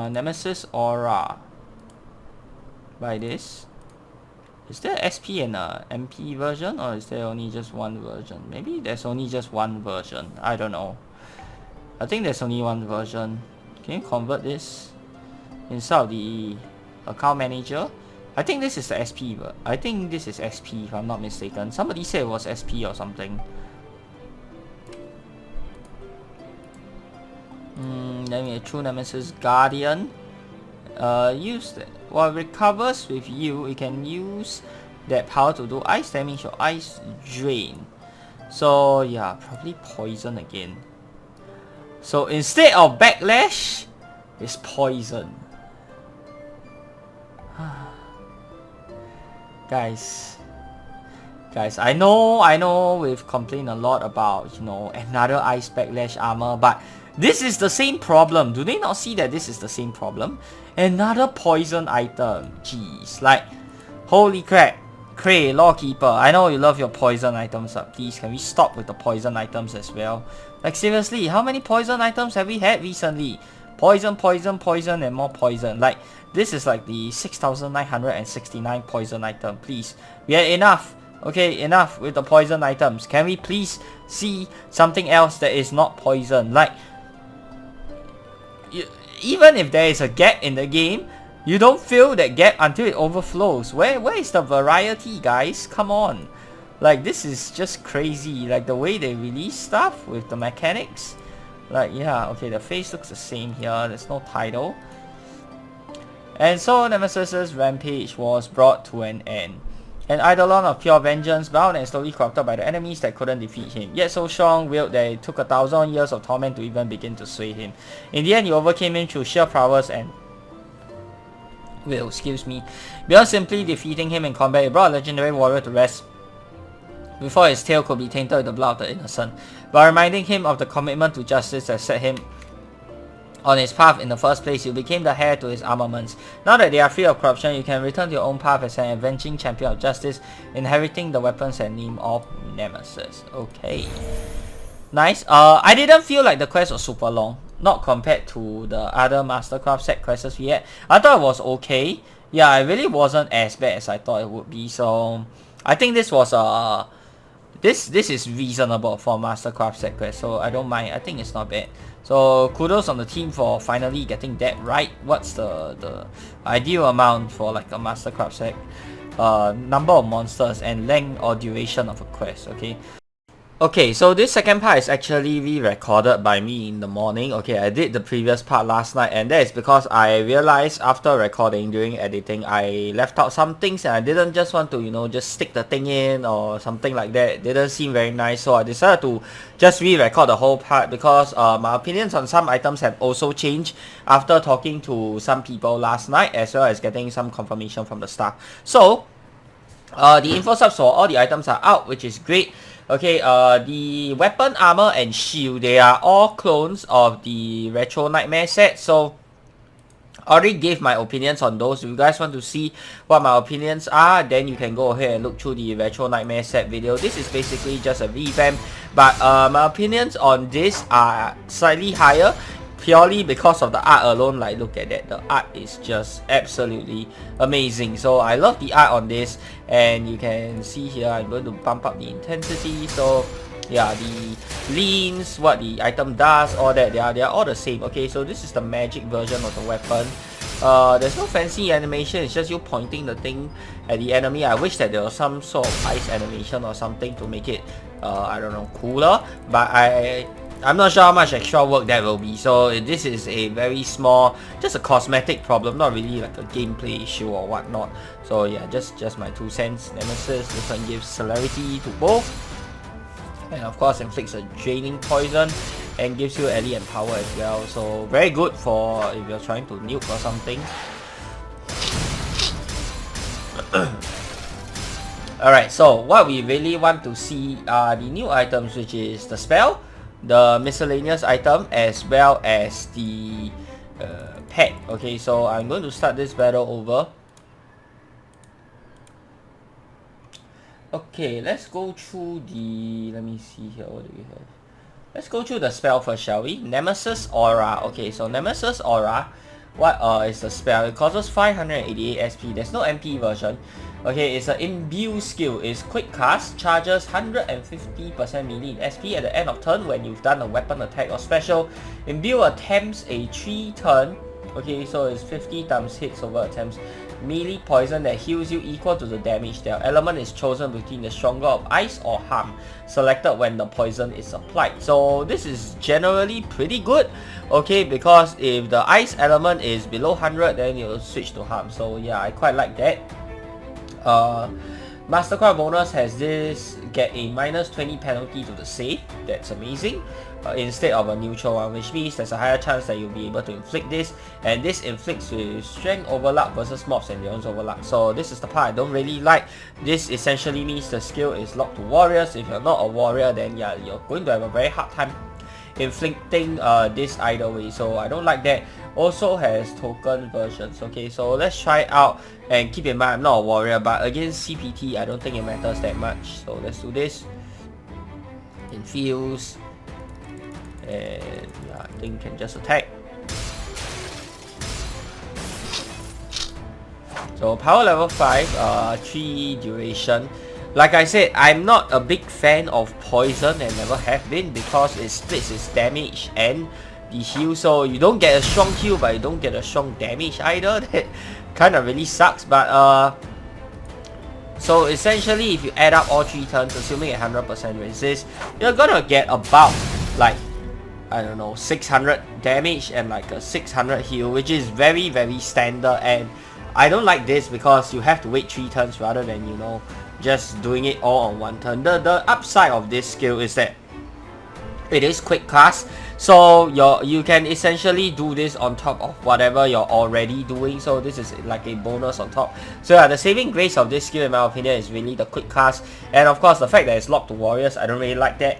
Nemesis Aura. Buy this. Is there SP and a MP version, or is there only just one version? Maybe there's only just one version. I don't know. I think there's only one version. Can you convert this inside of the account manager? I think this is the SP. I think this is SP if I'm not mistaken. Somebody said it was SP or something. Then we have True Nemesis Guardian. use that. While it recovers with you, you can use that power to do ice damage or ice drain. So yeah, probably poison again. So instead of backlash, it's poison. Guys, I know we've complained a lot about, you know, another ice backlash armor, but this is the same problem. Do they not see that this is the same problem? Another poison item. Jeez, like, holy crap. Cray, Lawkeeper, I know you love your poison items, but please, can we stop with the poison items as well? Like, seriously, how many poison items have we had recently? Poison, poison, poison, and more poison. Like, this is like the 6,969 poison item. Please, we had enough. Okay, enough with the poison items. Can we please see something else that is not poison? Like, even if there is a gap in the game, you don't fill that gap until it overflows. Where is the variety, guys? Come on. Like, this is just crazy. Like, the way they release stuff with the mechanics. Like, yeah, okay, the face looks the same here. There's no title. And so, Nemesis's rampage was brought to an end. An Eidolon of pure vengeance, bound and slowly corrupted by the enemies that couldn't defeat him, yet so strong-willed that it took 1,000 years of torment to even begin to sway him. In the end, he overcame him through sheer prowess and will, excuse me. Beyond simply defeating him in combat, it brought a legendary warrior to rest before his tail could be tainted with the blood of the innocent. By reminding him of the commitment to justice that set him on his path in the first place, you became the heir to his armaments. Now that they are free of corruption, you can return to your own path as an avenging champion of justice, inheriting the weapons and name of Nemesis. Okay. Nice. I didn't feel like the quest was super long. Not compared to the other Mastercraft set quests we had. I thought it was okay. Yeah, it really wasn't as bad as I thought it would be. So, I think this was this is reasonable for Mastercraft set quest. So, I don't mind. I think it's not bad. So, kudos on the team for finally getting that right. What's the ideal amount for like a Mastercraft set? Number of monsters and length or duration of a quest, okay? Okay, so this second part is actually re-recorded by me in the morning. Okay, I did the previous part last night, and that is because I realized after recording, during editing, I left out some things and I didn't just want to, you know, just stick the thing in or something like that. It didn't seem very nice, so I decided to just re-record the whole part because my opinions on some items have also changed after talking to some people last night, as well as getting some confirmation from the staff. So, the info subs for all the items are out, which is great. Okay, the weapon, armor, and shield, they are all clones of the Retro Nightmare set. So, I already gave my opinions on those. If you guys want to see what my opinions are, then you can go ahead and look through the Retro Nightmare set video. This is basically just a revamp, but my opinions on this are slightly higher, purely because of the art alone. Like, look at that, the art is just absolutely amazing. So I love the art on this, and you can see here I'm going to bump up the intensity. So yeah, the leans, what the item does, all that, they are all the same. Okay, so this is the magic version of the weapon. There's no fancy animation, it's just you pointing the thing at the enemy. I wish that there was some sort of ice animation or something to make it I don't know, cooler, but I'm not sure how much extra work that will be. So this is a very small, just a cosmetic problem, not really like a gameplay issue or whatnot. So yeah, just my 2 cents. Nemesis, this one gives celerity to both, and of course inflicts a draining poison and gives you ally and power as well. So very good for if you're trying to nuke or something. Alright, so what we really want to see are the new items, which is the spell, the miscellaneous item, as well as the pet. Okay, so I'm going to start this battle over. Okay, let's go through the, let me see here, what do we have? Let's go through the spell first, shall we? Nemesis Aura. Okay, so Nemesis Aura, what is the spell? It causes 588 SP. There's no MP version. Okay, it's an imbue skill. It's quick cast, charges 150% melee in SP at the end of turn when you've done a weapon attack or special. Imbue attempts a 3 turn. Okay, so it's 50 times hits over attempts. melee poison that heals you equal to the damage dealt. Element is chosen between the stronger of ice or harm, selected when the poison is applied. So this is generally pretty good, okay, because if the ice element is below 100, then you'll switch to harm. So yeah, I quite like that. Mastercraft bonus has this get a -20 penalty to the save. That's amazing. Instead of a neutral one, which means there's a higher chance that you'll be able to inflict this, and this inflicts with strength overlap versus mobs and endurance overlap. So this is the part I don't really like. This essentially means the skill is locked to warriors. If you're not a warrior, then yeah, you're going to have a very hard time inflicting this either way, so I don't like that. Also has token versions. Okay, so let's try it out, and keep in mind I'm not a warrior, but against CPT I don't think it matters that much. So let's do this. Infuse, and yeah, I think can just attack. So power level 5, 3 duration. Like I said, I'm not a big fan of poison and never have been, because it splits its damage and the heal. So you don't get a strong heal, but you don't get a strong damage either. That kind of really sucks. But so essentially, if you add up all 3 turns, assuming 100% resist, you're gonna get about like, I don't know, 600 damage and like a 600 heal, which is very, very standard. And I don't like this because you have to wait 3 turns rather than, you know, just doing it all on 1 turn. The upside of this skill is that it is quick cast, so you can essentially do this on top of whatever you're already doing. So this is like a bonus on top. So yeah, the saving grace of this skill in my opinion is really the quick cast, and of course the fact that it's locked to warriors, I don't really like that.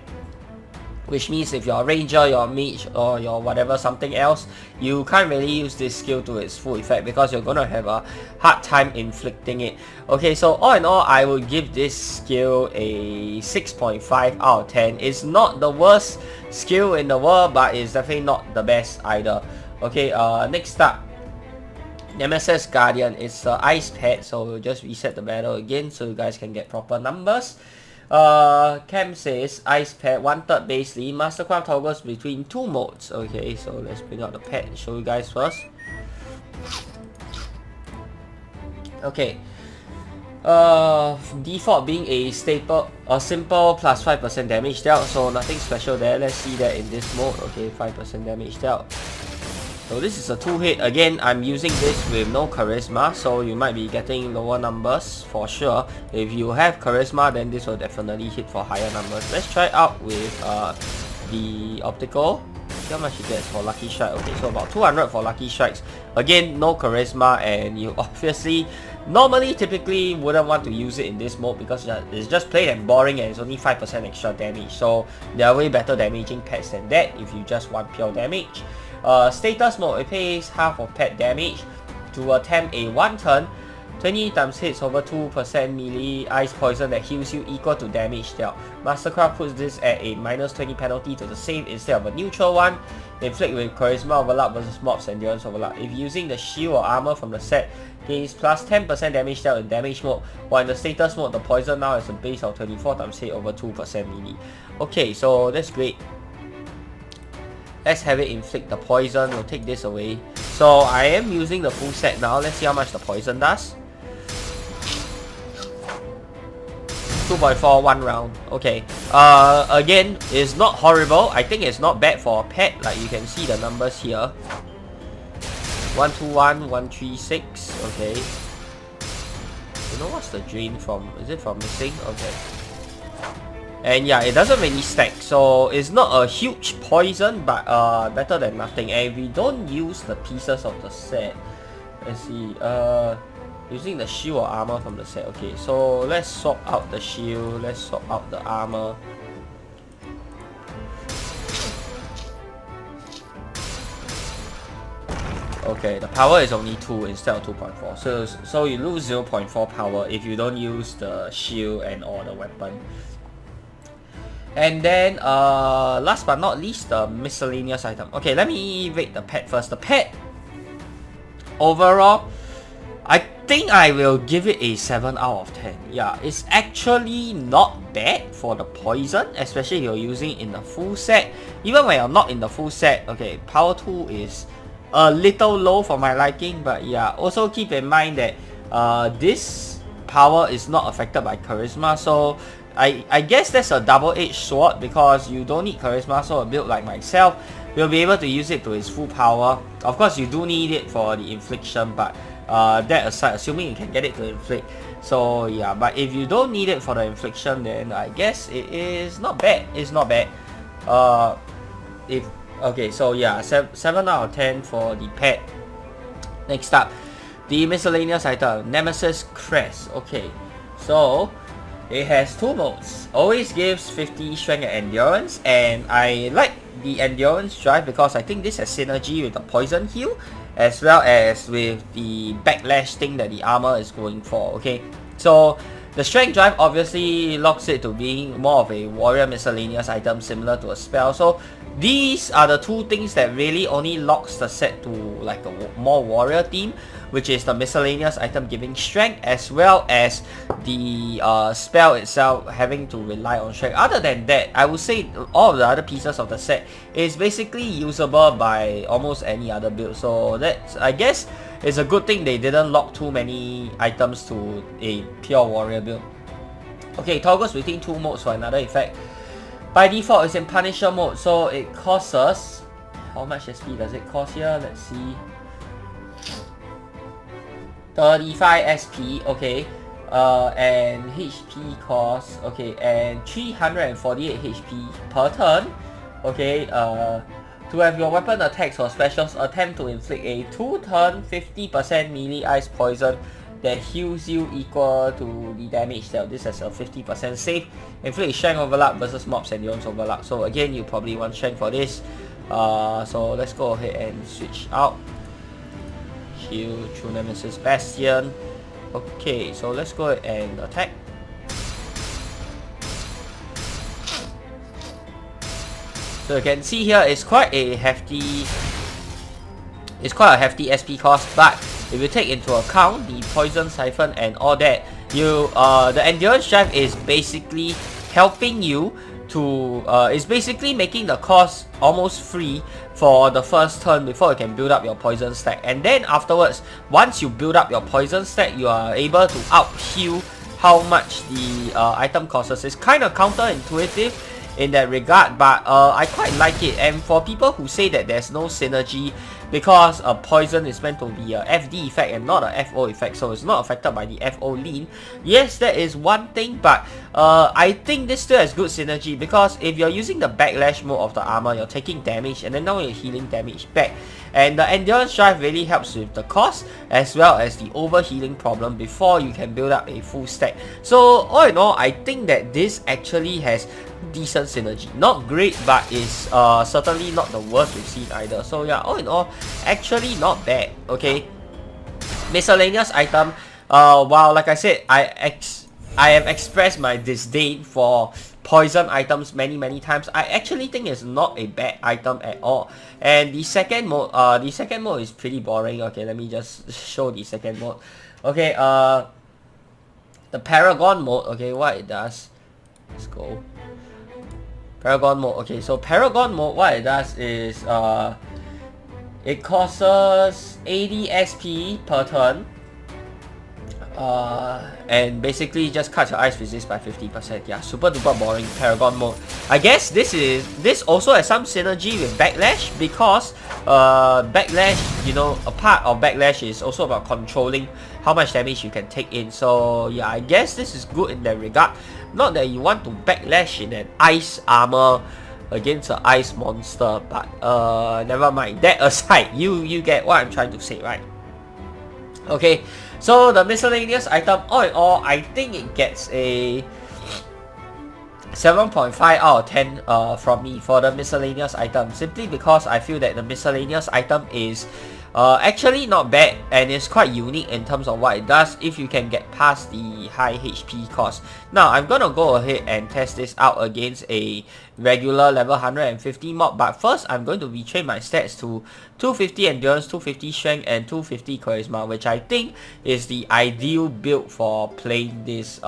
Which means if you're a ranger, you're a mage, or you're whatever, something else, you can't really use this skill to its full effect because you're gonna have a hard time inflicting it. Okay, so all in all, I would give this skill a 6.5 out of 10. It's not the worst skill in the world, but it's definitely not the best either. Okay, next up, Nemesis Guardian. It's the ice pet, so we'll just reset the battle again so you guys can get proper numbers. Cam says ice pet 1/3 base lead. Mastercraft toggles between 2 modes. Okay, so let's bring out the pet and show you guys first. Okay, default being a simple plus 5% damage dealt, so nothing special there. Let's see that in this mode. Okay, 5% damage dealt. So this is a 2-hit. Again, I'm using this with no charisma, so you might be getting lower numbers for sure. If you have charisma, then this will definitely hit for higher numbers. Let's try out with the optical. See how much it gets for lucky strike. Okay, so about 200 for lucky strikes. Again, no charisma, and you obviously normally typically wouldn't want to use it in this mode because it's just plain and boring, and it's only 5% extra damage. So there are way better damaging pets than that if you just want pure damage. Status mode, it pays half of pet damage to attempt a 1 turn, 20 times hits over 2% melee ice poison that heals you equal to damage dealt. Mastercraft puts this at a -20 penalty to the save instead of a neutral one. Inflict with charisma overlap versus mobs and endurance overlap. If using the shield or armor from the set, gains plus 10% damage dealt in damage mode, while in the status mode the poison now has a base of 24 times hit over 2% melee. Okay, so that's great. Let's have it inflict the poison. We'll take this away. So I am using the full set now. Let's see how much the poison does. 2.4, 1 round. Okay. Again, it's not horrible. I think it's not bad for a pet. Like you can see the numbers here. 121, 136. Okay. You know what's the drain from? Is it from missing? Okay. And yeah, it doesn't really stack, so it's not a huge poison, but better than nothing. And if we don't use the pieces of the set, let's see, using the shield or armor from the set. Okay, so let's swap out the shield, let's swap out the armor. Okay, the power is only 2 instead of 2.4, so you lose 0.4 power if you don't use the shield and or the weapon. And then, last but not least, the miscellaneous item. Okay, let me rate the pet first. The pet, overall, I think I will give it a 7 out of 10. Yeah, it's actually not bad for the poison, especially if you're using it in the full set. Even when you're not in the full set, okay, power 2 is a little low for my liking, but yeah, also keep in mind that this power is not affected by charisma, so I guess that's a double-edged sword, because you don't need charisma, so a build like myself will be able to use it to its full power. Of course, you do need it for the infliction, but that aside, assuming you can get it to inflict. So yeah, but if you don't need it for the infliction, then I guess it is not bad. It's not bad. Okay, so yeah, 7 out of 10 for the pet. Next up, the miscellaneous item, Nemesis Crest. Okay, so it has 2 modes. Always gives 50 strength and endurance, and I like the endurance drive because I think this has synergy with the poison heal, as well as with the backlash thing that the armor is going for. Okay, so the strength drive obviously locks it to being more of a warrior miscellaneous item, similar to a spell. So these are the 2 things that really only locks the set to like a more warrior theme, which is the miscellaneous item giving strength, as well as the spell itself having to rely on strength. Other than that, I would say all of the other pieces of the set is basically usable by almost any other build. So that's, I guess, it's a good thing they didn't lock too many items to a pure warrior build. Okay, toggles between 2 modes for another effect. By default, it's in Punisher mode, so it costs us... How much SP does it cost here? Let's see. 35 SP, okay. And HP cost, okay, and 348 HP per turn. Okay, to have your weapon attacks or specials attempt to inflict a 2-turn 50% melee ice poison that heals you equal to the damage dealt. This has a 50% save. Inflict strength overlap versus mobs endurance overlap. So again, you probably want strength for this. So let's go ahead and switch out. Heal through Nemesis Bastion. Okay, so let's go ahead and attack. So you can see here, it's quite a hefty SP cost, but if you take into account the poison siphon and all that, the endurance drive is basically helping you to it's basically making the cost almost free for the first turn before you can build up your poison stack, and then afterwards, once you build up your poison stack, you are able to out heal how much the item costs. It's kind of counterintuitive in that regard, but I quite like it. And for people who say that there's no synergy because a poison is meant to be a FD effect and not a FO effect, so it's not affected by the FO lean, yes, that is one thing, but I think this still has good synergy, because if you're using the backlash mode of the armor, you're taking damage and then now you're healing damage back, and the endurance drive really helps with the cost as well as the overhealing problem before you can build up a full stack. So all in all, I think that this actually has decent synergy. Not great, but it's certainly not the worst we've seen either. So yeah, all in all, actually not bad. Okay, miscellaneous item, while like I said, I have expressed my disdain for poison items many times, I actually think it's not a bad item at all. And the second mode is pretty boring. Okay, let me just show the second mode. Okay, the Paragon mode, okay, what it does, let's go. Paragon mode, okay, so Paragon mode, what it does is, it costs us 80 SP per turn, and basically just cuts your ice resist by 50%. Yeah, super duper boring Paragon mode. I guess this also has some synergy with Backlash, because Backlash, you know, a part of Backlash is also about controlling how much damage you can take in. So yeah, I guess this is good in that regard. Not that you want to Backlash in an ice armor against an ice monster, but never mind. That aside, you get what I'm trying to say, right? Okay, so the miscellaneous item, all in all, I think it gets a 7.5 out of 10 from me for the miscellaneous item, simply because I feel that the miscellaneous item is actually not bad, and it's quite unique in terms of what it does if you can get past the high HP cost. Now I'm gonna go ahead and test this out against a regular level 150 mob, but first I'm going to retrain my stats to 250 endurance, 250 strength, and 250 charisma, which I think is the ideal build for playing this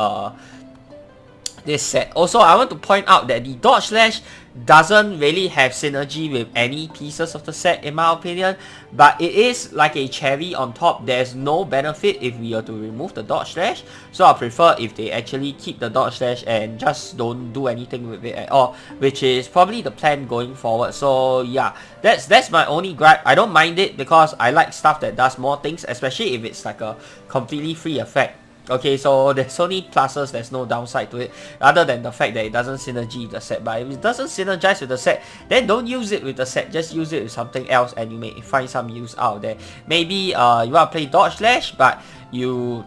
this set. Also, I want to point out that the dodge slash doesn't really have synergy with any pieces of the set in my opinion, but it is like a cherry on top. There's no benefit if we are to remove the dodge slash, so I prefer if they actually keep the dodge slash and just don't do anything with it at all, which is probably the plan going forward. So yeah, that's my only gripe. I don't mind it because I like stuff that does more things, especially if it's like a completely free effect. Okay, so there's only pluses, there's no downside to it, other than the fact that it doesn't synergy with the set. But if it doesn't synergize with the set, then don't use it with the set, just use it with something else and you may find some use out there. Maybe you want to play Dodge Slash, but you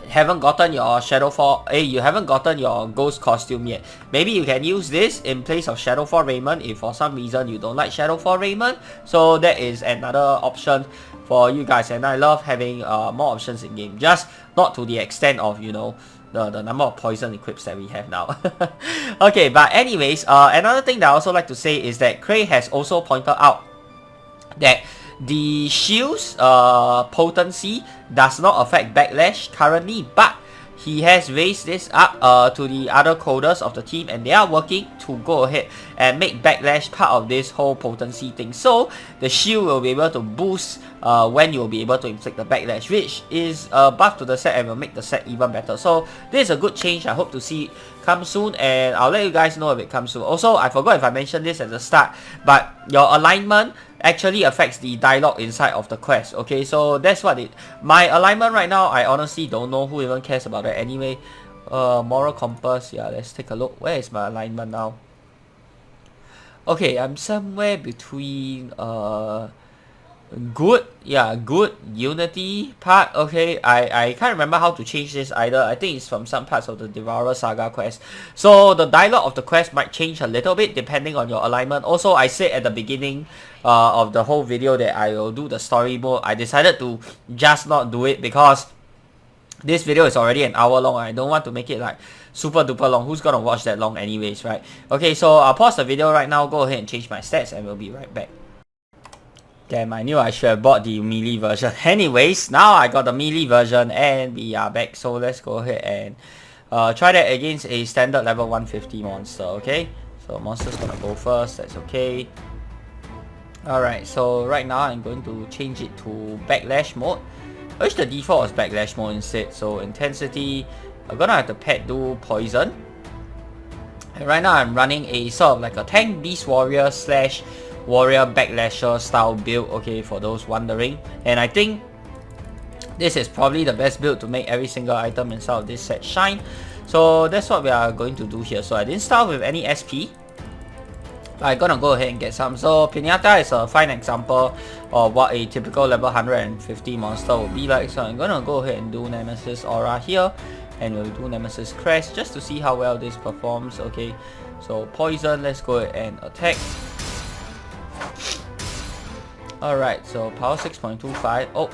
haven't gotten your Shadowfall, you haven't gotten your Ghost costume yet. Maybe you can use this in place of Shadowfall Raymond if for some reason you don't like Shadowfall Raymond. So that is another option for you guys, and I love having more options in game, just not to the extent of, you know, the number of poison equips that we have now. Okay, but anyways, another thing that I also like to say is that Cray has also pointed out that the shield's potency does not affect backlash currently, but he has raised this up to the other coders of the team, and they are working to go ahead and make backlash part of this whole potency thing. So the shield will be able to boost when you'll be able to inflict the backlash, which is a buff to the set and will make the set even better. So this is a good change. I hope to see it come soon, and I'll let you guys know if it comes soon. Also, I forgot if I mentioned this at the start, but your alignment actually affects the dialogue inside of the quest. Okay, so that's what it. My alignment right now, I honestly don't know who even cares about that anyway. Moral compass. Yeah, let's take a look. Where is my alignment now? Okay, I'm somewhere between good, yeah, good, unity part. Okay, I can't remember how to change this either. I think it's from some parts of the Devourer Saga quest. So the dialogue of the quest might change a little bit depending on your alignment. Also, I said at the beginning of the whole video that I will do the story mode. I decided to just not do it because this video is already an hour long. I don't want to make it like super duper long. Who's gonna watch that long anyways, right? Okay, so I'll pause the video right now, go ahead and change my stats, and we'll be right back. Damn, I knew I should have bought the melee version. Anyways, now I got the melee version and we are back. So let's go ahead and try that against a standard level 150 monster, okay? So monster's gonna go first, that's okay. Alright, so right now I'm going to change it to backlash mode. I wish the default was backlash mode instead. So intensity, I'm gonna have the pet do poison. And right now I'm running a sort of like a tank beast warrior slash warrior backlasher style build, okay, for those wondering. And I think this is probably the best build to make every single item inside of this set shine. So that's what we are going to do here. So I didn't start with any SP, but I'm gonna go ahead and get some. So Pinata is a fine example of what a typical level 150 monster would be like. So I'm gonna go ahead and do Nemesis Aura here, and we'll do Nemesis Crest just to see how well this performs. Okay, so poison, let's go ahead and attack. Alright, so power 6.25. Oh,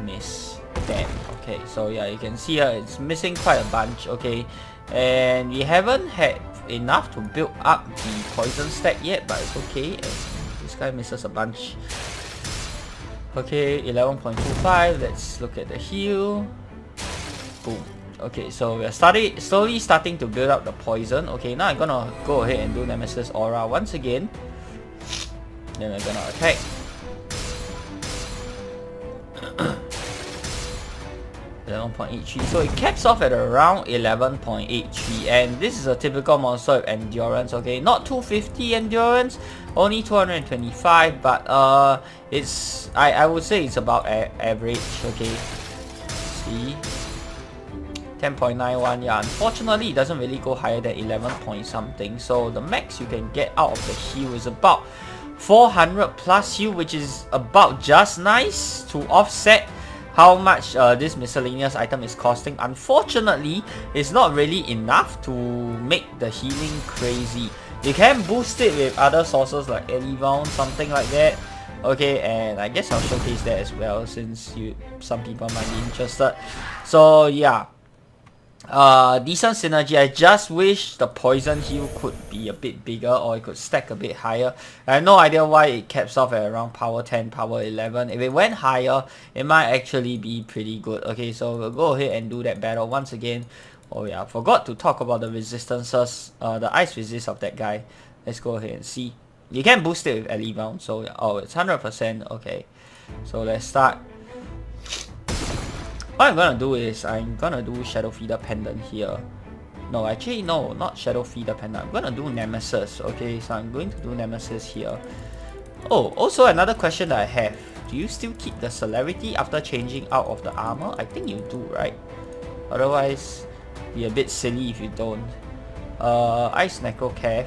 miss. Damn. Okay, so yeah, you can see here it's missing quite a bunch. Okay, and we haven't had enough to build up the poison stack yet, but it's okay. And this guy misses a bunch. Okay, 11.25. Let's look at the heal. Boom. Okay, so we're slowly starting to build up the poison. Okay, now I'm gonna go ahead and do Nemesis Aura once again. Then we're gonna attack. So it caps off at around 11.83, and this is a typical monster with endurance. Okay, not 250 endurance, only 225, but it's I would say it's about average. Okay, let's see, 10.91. yeah, unfortunately it doesn't really go higher than 11 point something. So the max you can get out of the heal is about 400 plus heal, which is about just nice to offset how much this miscellaneous item is costing. Unfortunately, it's not really enough to make the healing crazy. You can boost it with other sources like Elevon, something like that. Okay, and I guess I'll showcase that as well since some people might be interested. So yeah, decent synergy. I just wish the poison heal could be a bit bigger, or it could stack a bit higher. I have no idea why it caps off at around power 10, power 11. If it went higher, it might actually be pretty good. Okay, so we'll go ahead and do that battle once again. Oh yeah, I forgot to talk about the resistances, the ice resist of that guy. Let's go ahead and see. You can boost it with ele bound, so oh, it's 100%. Okay, so let's start. What I'm gonna do is I'm gonna do Shadow Feeder Pendant here. No, actually no, not Shadow Feeder Pendant. I'm gonna do Nemesis. Okay, so I'm going to do Nemesis here. Oh, also another question that I have. Do you still keep the celerity after changing out of the armor? I think you do, right? Otherwise, be a bit silly if you don't. Ice Necro Cav.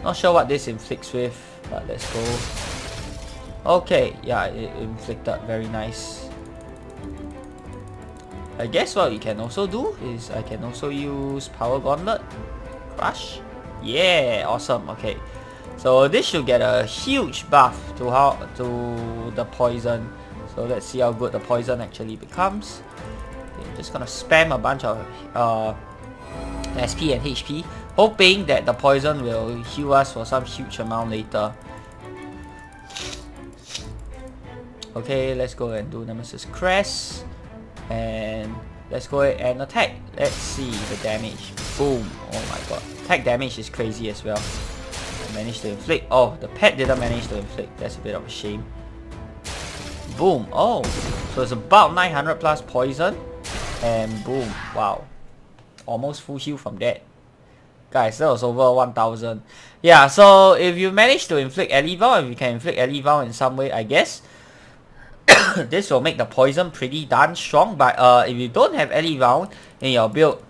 Not sure what this inflicts with, but let's go. Okay, yeah, it inflicted. Very nice. I guess what we can also do is I can also use Power Gauntlet. Crush. Yeah, awesome. Okay, so this should get a huge buff to the poison. So let's see how good the poison actually becomes. Okay, I'm just gonna spam a bunch of SP and HP, hoping that the poison will heal us for some huge amount later. Okay, let's go and do Nemesis Crest. And let's go ahead and attack. Let's see the damage. Boom. Oh my god. Attack damage is crazy as well. I managed to inflict. Oh, the pet didn't manage to inflict. That's a bit of a shame. Boom. Oh, so it's about 900 plus poison. And boom. Wow. Almost full heal from that. Guys, that was over 1000. Yeah, so if you manage to inflict ele bound, if you can inflict ele bound in some way, I guess this will make the poison pretty darn strong. But if you don't have ele bound in your build,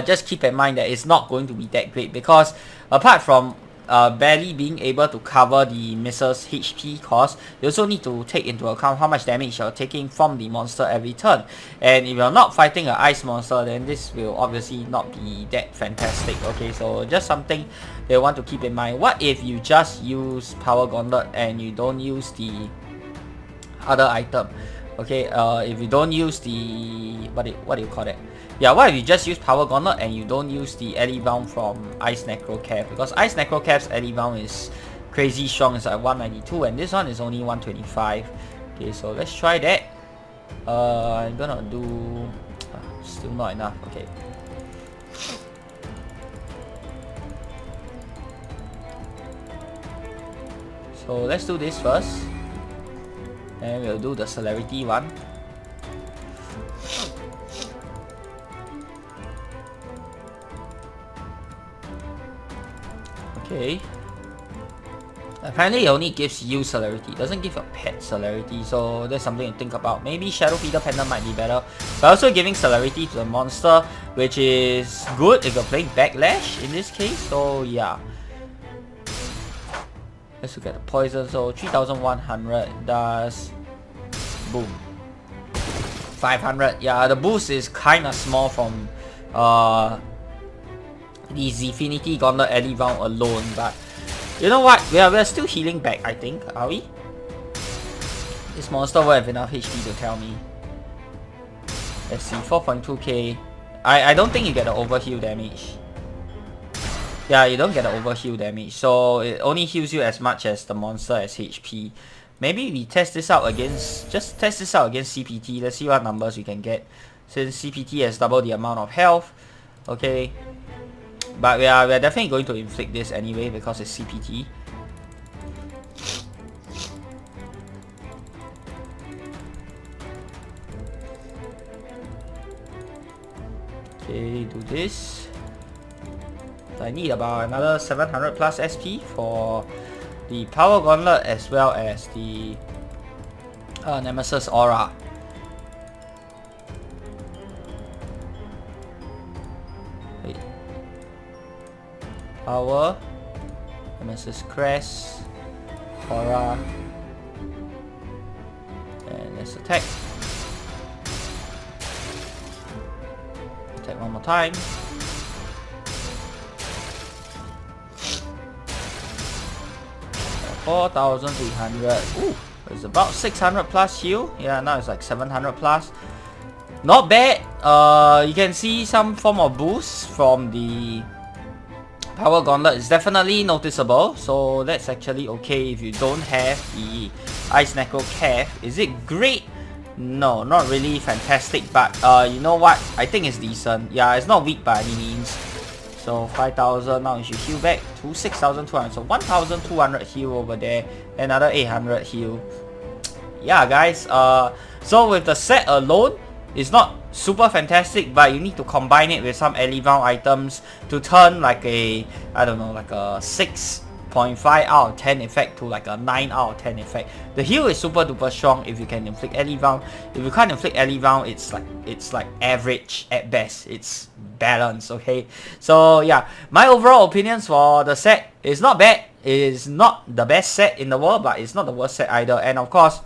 just keep in mind that it's not going to be that great, because apart from barely being able to cover the missile's HP cost, you also need to take into account how much damage you're taking from the monster every turn. And if you're not fighting an ice monster, then this will obviously not be that fantastic. Okay, so just something they want to keep in mind. What if you just use Power Gauntlet and you don't use the other item? Okay, if you don't use the what do you call that? Yeah, what if you just use Power Gauntlet and you don't use the ele bound from Ice Necro Cav? Because Ice Necro Cav's ele bound is crazy strong. It's like 192 and this one is only 125. Okay, so let's try that. I'm gonna do still not enough. Okay, so let's do this first, and we'll do the celerity one. Okay. Apparently it only gives you celerity, it doesn't give a pet celerity, so that's something to think about. Maybe Shadow Feeder Pendant might be better. But also giving celerity to the monster, which is good if you're playing Backlash in this case, so yeah. Let's look at the poison. So 3100 does boom 500. Yeah, the boost is kinda small from the Zfinity Gauntlet ele bound alone, but you know what? We're still healing back, I think. Are we? This monster will have enough HP to tell me. Let's see, 4.2k. I don't think you get the overheal damage. Yeah, you don't get the overheal damage, so it only heals you as much as the monster as HP. Maybe we test this out against, just test this out against CPT. Let's see what numbers we can get, since CPT has double the amount of health. Okay. But we're definitely going to inflict this anyway because it's CPT. Okay, do this. I need about another 700 plus SP for the Power Gauntlet as well as the Nemesis Aura. Wait. Power, Nemesis Crest, Aura, and let's attack. Attack one more time. $4,300. Ooh, it's about 600 plus heal. Yeah, now it's like 700 plus. Not bad. You can see some form of boost from the Power Gauntlet is definitely noticeable, so that's actually okay if you don't have the Ice Necro Cav. Is it great? No, not really fantastic, but you know what? I think it's decent. Yeah, it's not weak by any means. So 5,000, now you should heal back to 6,200. So 1,200 heal over there, another 800 heal. Yeah, guys, so with the set alone, it's not super fantastic, but you need to combine it with some Elivound items to turn like a, I don't know, like a 6.5 out of 10 effect to like a 9 out of 10 effect. The heal is super duper strong if you can inflict Elivound. If you can't inflict Elivound, it's like average at best. It's balanced, okay? So yeah, my overall opinions for the set is not bad. It is not the best set in the world, but it's not the worst set either. And of course,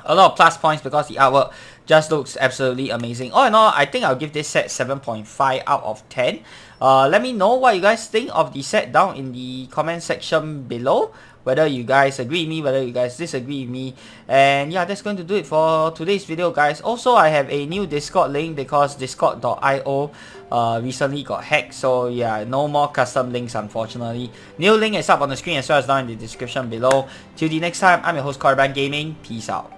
a lot of plus points because the artwork just looks absolutely amazing. All in all, I think I'll give this set 7.5 out of 10. Let me know what you guys think of the set down in the comment section below. Whether you guys agree with me, whether you guys disagree with me. And yeah, that's going to do it for today's video, guys. Also, I have a new Discord link because discord.io recently got hacked. So yeah, no more custom links, unfortunately. New link is up on the screen as well as down in the description below. Till the next time, I'm your host, Korriban Gaming. Peace out.